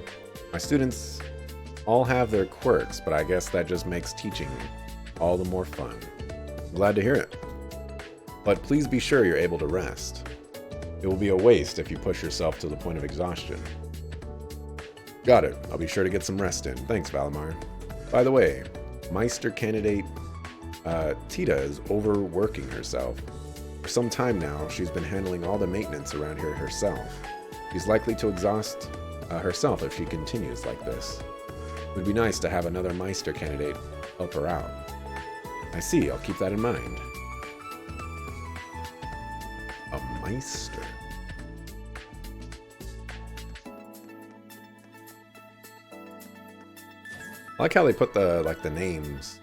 My students all have their quirks, but I guess that just makes teaching all the more fun. I'm glad to hear it. But please be sure you're able to rest. It will be a waste if you push yourself to the point of exhaustion. Got it. I'll be sure to get some rest in. Thanks, Valimar. By the way, Meister candidate Tita is overworking herself. For some time now, she's been handling all the maintenance around here herself. She's likely to exhaust herself if she continues like this. It would be nice to have another Meister candidate help her out. I see, I'll keep that in mind. A Meister. I like how they put the names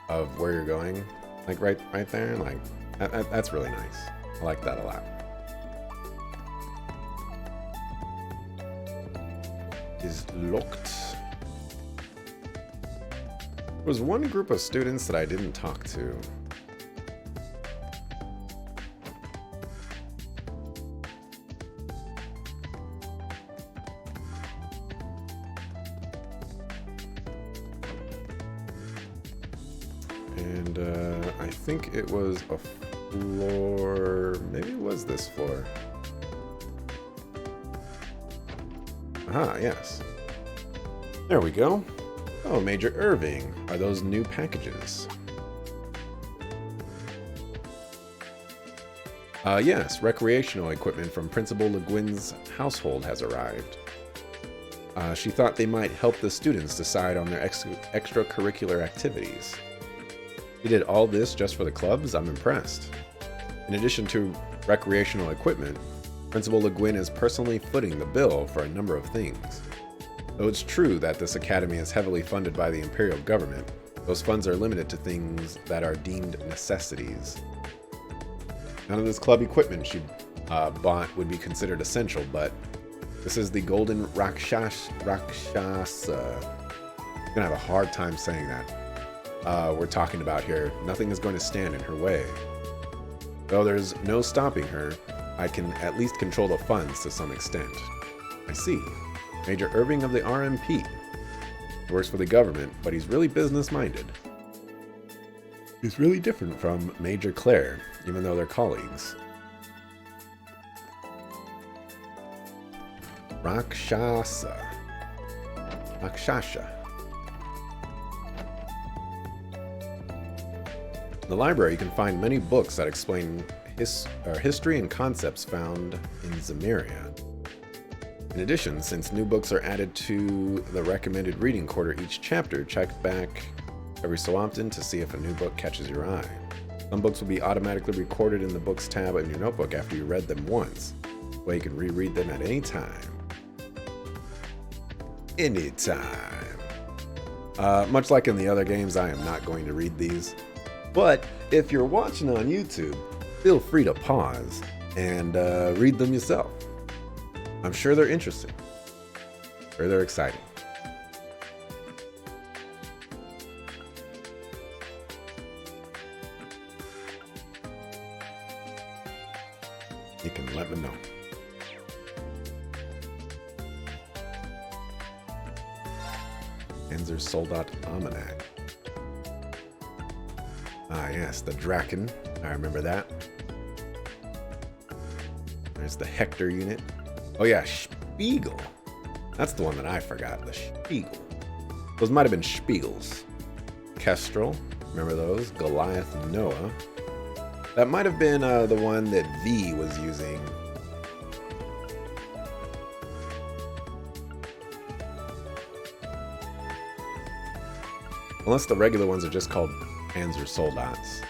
of where you're going, like right there. Like that's really nice. I like that a lot. Is locked. There was one group of students that I didn't talk to. And I think it was a floor, maybe it was this floor. Aha, yes. There we go. Oh, Major Irving. Are those new packages? Yes, recreational equipment from Principal Le Guin's household has arrived. She thought they might help the students decide on their extracurricular activities. You did all this just for the clubs? I'm impressed. In addition to recreational equipment, Principal Le Guin is personally footing the bill for a number of things. Though it's true that this academy is heavily funded by the imperial government, those funds are limited to things that are deemed necessities. None of this club equipment she bought would be considered essential, but this is the Golden Rakshasa. I'm gonna have a hard time saying that. We're talking about here. Nothing is going to stand in her way. Though there's no stopping her, I can at least control the funds to some extent. I see. Major Irving of the RMP. He works for the government, but he's really business-minded. He's really different from Major Claire, even though they're colleagues. Rakshasa. In the library, you can find many books that explain history and concepts found in Zemeria. In addition, since new books are added to the recommended reading quarter each chapter, check back every so often to see if a new book catches your eye. Some books will be automatically recorded in the Books tab in your notebook after you read them once, so you can reread them at any time. Much like in the other games, I am not going to read these. But if you're watching on YouTube, feel free to pause and read them yourself. I'm sure they're interesting. I'm sure they're exciting. You can let me know. Panzer Soldat Almanac. Ah yes, the Draken. I remember that. There's the Hector unit. Oh yeah, Spiegel. That's the one that I forgot, the Spiegel. Those might have been Spiegels. Kestrel, remember those? Goliath Noah. That might have been the one that V was using. Unless the regular ones are just called Panzer Soldats.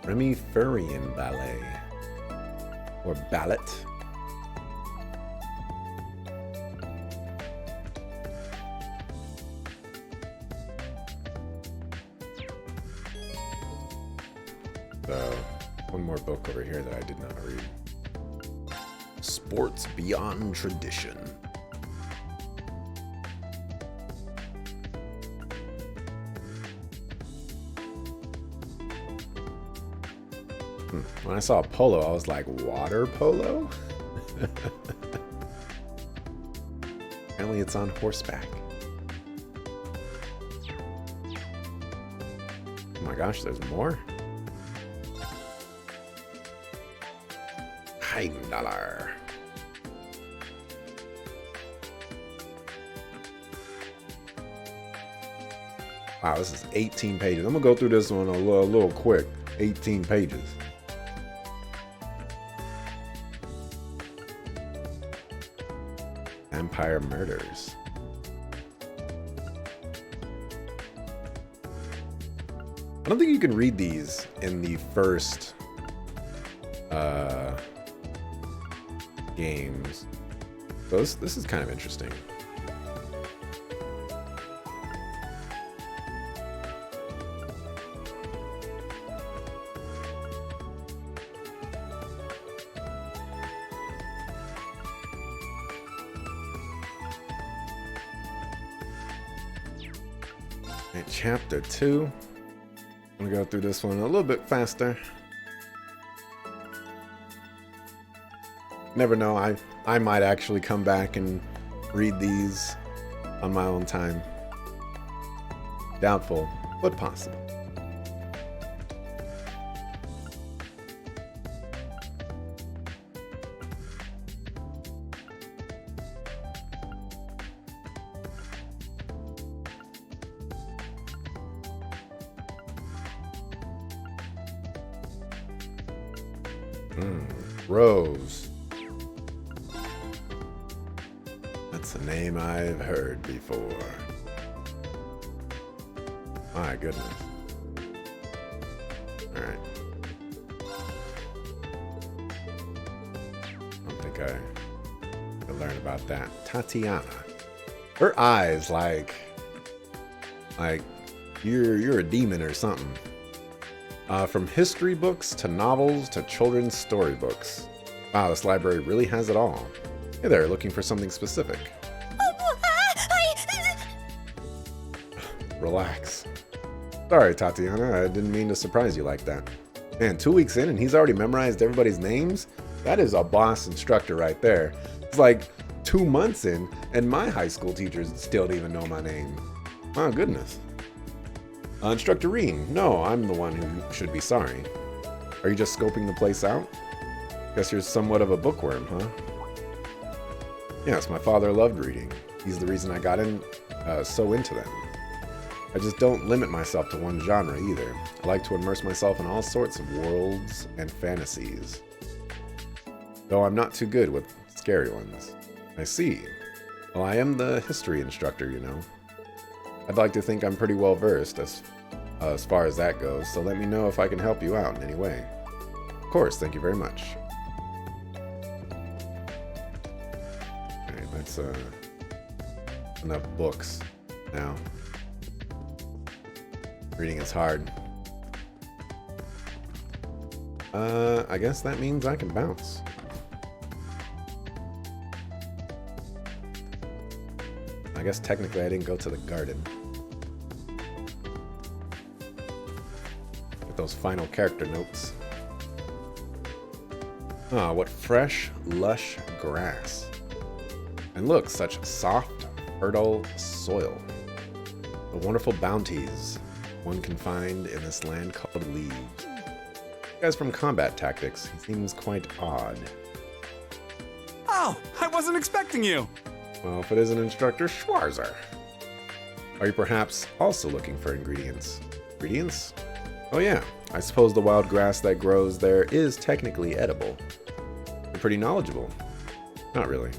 Remiferian Ballet. Or Ballet. So, one more book over here that I did not read. Sports Beyond Tradition. When I saw polo, I was like, water polo? Apparently it's on horseback. Oh my gosh, there's more? $1. Wow, this is 18 pages. I'm gonna go through this one a little quick. 18 pages. Empire Murders. I don't think you can read these in the first games. So this is kind of interesting. Right, chapter 2. I'm gonna go through this one a little bit faster. Never know, I might actually come back and read these on my own time. Doubtful, but possible. Rose. Let's That's a name I've heard before. My goodness. Alright. I don't think I learned about that. Tatiana. Her eyes like you're a demon or something. From history books to novels to children's storybooks. Wow, this library really has it all. Hey there, looking for something specific. Relax. Sorry, Tatiana, I didn't mean to surprise you like that. Man, 2 weeks in and he's already memorized everybody's names? That is a boss instructor right there. It's like 2 months in and my high school teachers still don't even know my name. Oh, goodness. Instructor Reen, no, I'm the one who should be sorry. Are you just scoping the place out? Guess you're somewhat of a bookworm, huh? Yes, my father loved reading. He's the reason I got so into them. I just don't limit myself to one genre either. I like to immerse myself in all sorts of worlds and fantasies. Though I'm not too good with scary ones. I see. Well, I am the history instructor, you know. I'd like to think I'm pretty well versed as far as that goes, so let me know if I can help you out in any way. Of course, thank you very much. Alright, that's enough books now. Reading is hard. I guess that means I can bounce. I guess technically I didn't go to the garden. Get those final character notes. Ah, what fresh, lush grass. And look, such soft, fertile soil. The wonderful bounties one can find in this land called Leaves. The guy's from Combat Tactics. He seems quite odd. Oh, I wasn't expecting you. Well, if it isn't Instructor Schwarzer. Are you perhaps also looking for ingredients? Ingredients? Oh yeah, I suppose the wild grass that grows there is technically edible. You're pretty knowledgeable. Not really.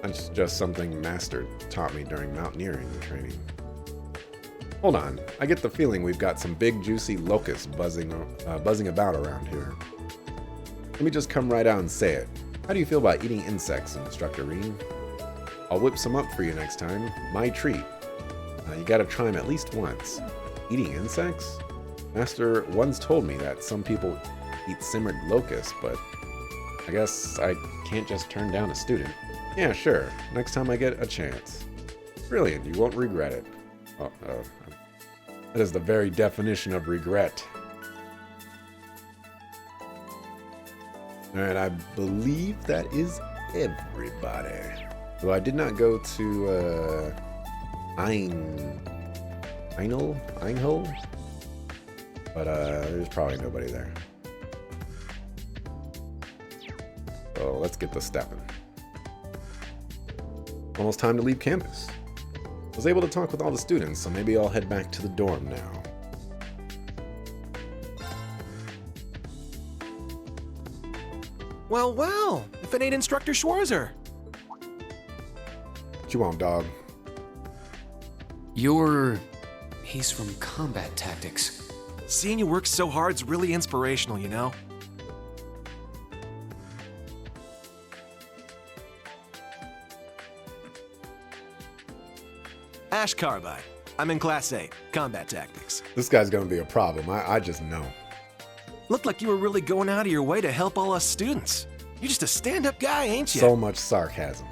That's just something Master taught me during mountaineering training. Hold on, I get the feeling we've got some big juicy locusts buzzing about around here. Let me just come right out and say it. How do you feel about eating insects, Instructor Reen? I'll whip some up for you next time. My treat. You gotta try them at least once. Eating insects? Master once told me that some people eat simmered locusts, but I guess I can't just turn down a student. Yeah, sure. Next time I get a chance. Brilliant, you won't regret it. That is the very definition of regret. Alright, I believe that is everybody. Though I did not go to Einhol, but there's probably nobody there. So let's get this stepping. Almost time to leave campus. I was able to talk with all the students, so maybe I'll head back to the dorm now. Well, well, if it ain't Instructor Schwarzer. What you want, dog? He's from Combat Tactics. Seeing you work so hard's really inspirational, you know? Ash Carbide. I'm in Class 8, Combat Tactics. This guy's gonna be a problem. I just know. Looked like you were really going out of your way to help all us students. You're just a stand-up guy, ain't you? So much sarcasm.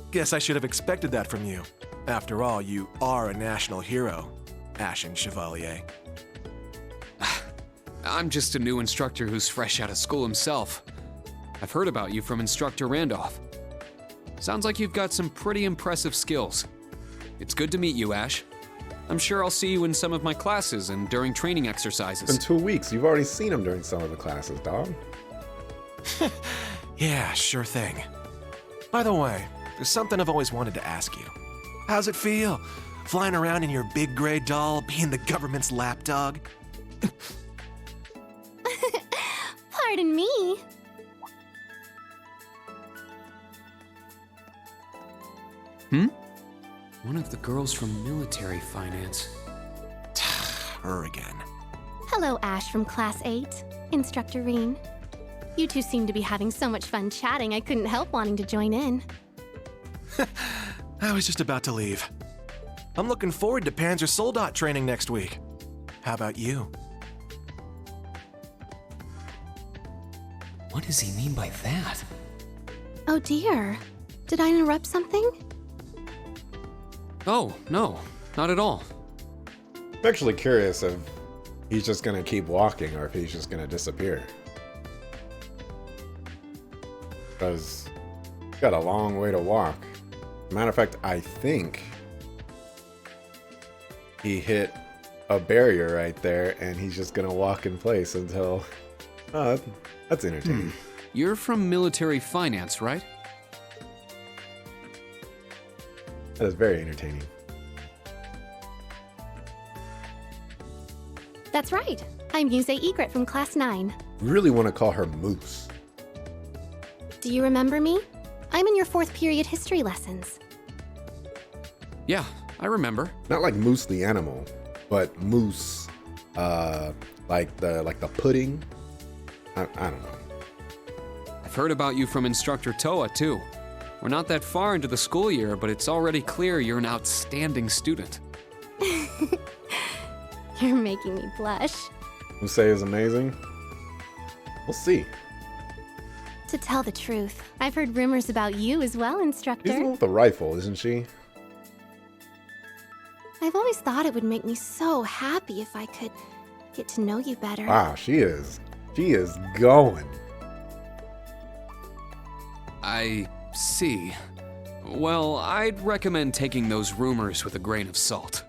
Guess I should have expected that from you. After all, you are a national hero, Ashen Chevalier. I'm just a new instructor who's fresh out of school himself. I've heard about you from Instructor Randolph. Sounds like you've got some pretty impressive skills. It's good to meet you, Ash. I'm sure I'll see you in some of my classes and during training exercises. It's been 2 weeks. You've already seen him during some of the classes, dog. Yeah, sure thing. By the way, there's something I've always wanted to ask you. How's it feel, flying around in your big gray doll, being the government's lapdog? Pardon me. One of the girls from military finance. Her again. Hello, Ash from Class 8. Instructor Reen. You two seem to be having so much fun chatting, I couldn't help wanting to join in. I was just about to leave. I'm looking forward to Panzer Soldat training next week. How about you? What does he mean by that? Oh dear. Did I interrupt something? Oh, no, not at all. I'm actually curious if he's just gonna keep walking or if he's just gonna disappear. Because he's got a long way to walk. Matter of fact, I think he hit a barrier right there and he's just gonna walk in place until... Oh, that's entertaining. You're from military finance, right? That is very entertaining. That's right. I'm Muse Egret from Class 9. Really want to call her Moose. Do you remember me? I'm in your 4th period history lessons. Yeah, I remember. Not like Moose the animal, but Moose, like the pudding. I don't know. I've heard about you from Instructor Toa, too. We're not that far into the school year, but it's already clear you're an outstanding student. You're making me blush. Moose is amazing. We'll see. To tell the truth, I've heard rumors about you as well, Instructor. She's the one with the rifle, isn't she? I've always thought it would make me so happy if I could get to know you better. Wow, she is going. I see. Well, I'd recommend taking those rumors with a grain of salt.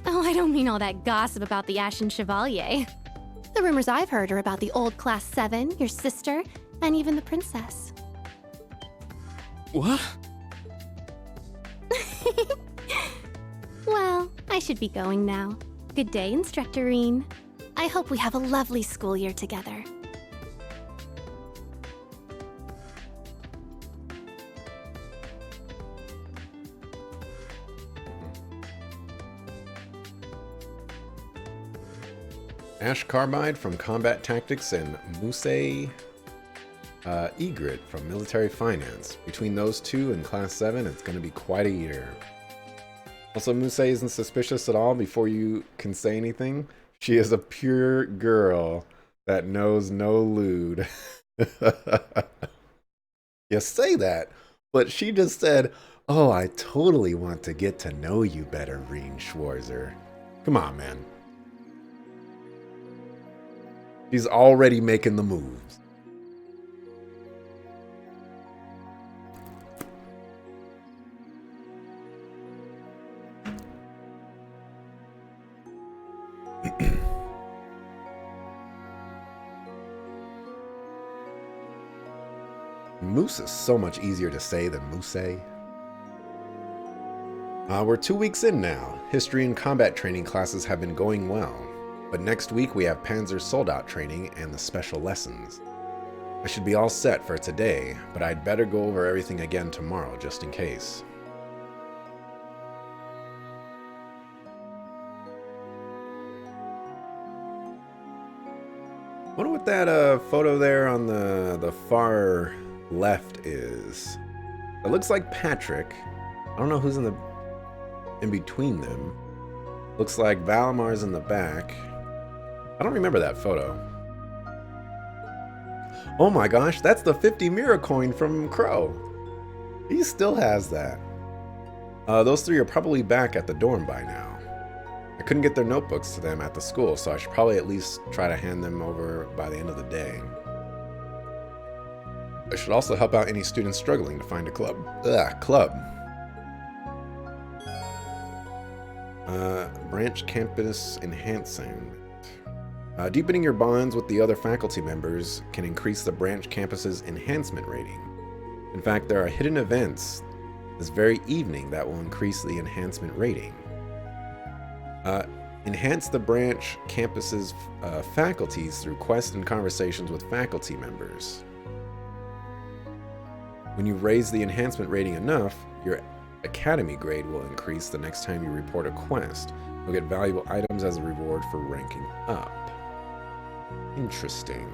Oh, I don't mean all that gossip about the Ashen Chevalier. The rumors I've heard are about the old Class 7, your sister, and even the princess. What? Well, I should be going now. Good day, Instructor Reen. I hope we have a lovely school year together. Ash Carbide from Combat Tactics and Muse Egret from Military Finance. Between those two in Class 7, it's going to be quite a year. Also, Muse isn't suspicious at all before you can say anything. She is a pure girl that knows no lewd. You say that, but she just said, "Oh, I totally want to get to know you better, Reen Schwarzer." Come on, man. She's already making the moves. Moose is so much easier to say than Muse. We're 2 weeks in now. History and combat training classes have been going well. But next week we have Panzer Soldat training and the special lessons. I should be all set for today, but I'd better go over everything again tomorrow just in case. Wonder what that photo there on the far left is. It looks like Patrick. I don't know who's in between them. Looks like Valamar's in the back. I don't remember that photo. Oh my gosh, that's the 50 Mira coin from Crow. He still has that. Those three are probably back at the dorm by now. I couldn't get their notebooks to them at the school, so I should probably at least try to hand them over by the end of the day. I should also help out any students struggling to find a club. Branch campus enhancing. Deepening your bonds with the other faculty members can increase the branch campus's enhancement rating. In fact, there are hidden events this very evening that will increase the enhancement rating. Enhance the branch campus's faculties through quests and conversations with faculty members. When you raise the enhancement rating enough, your academy grade will increase the next time you report a quest. You'll get valuable items as a reward for ranking up. Interesting.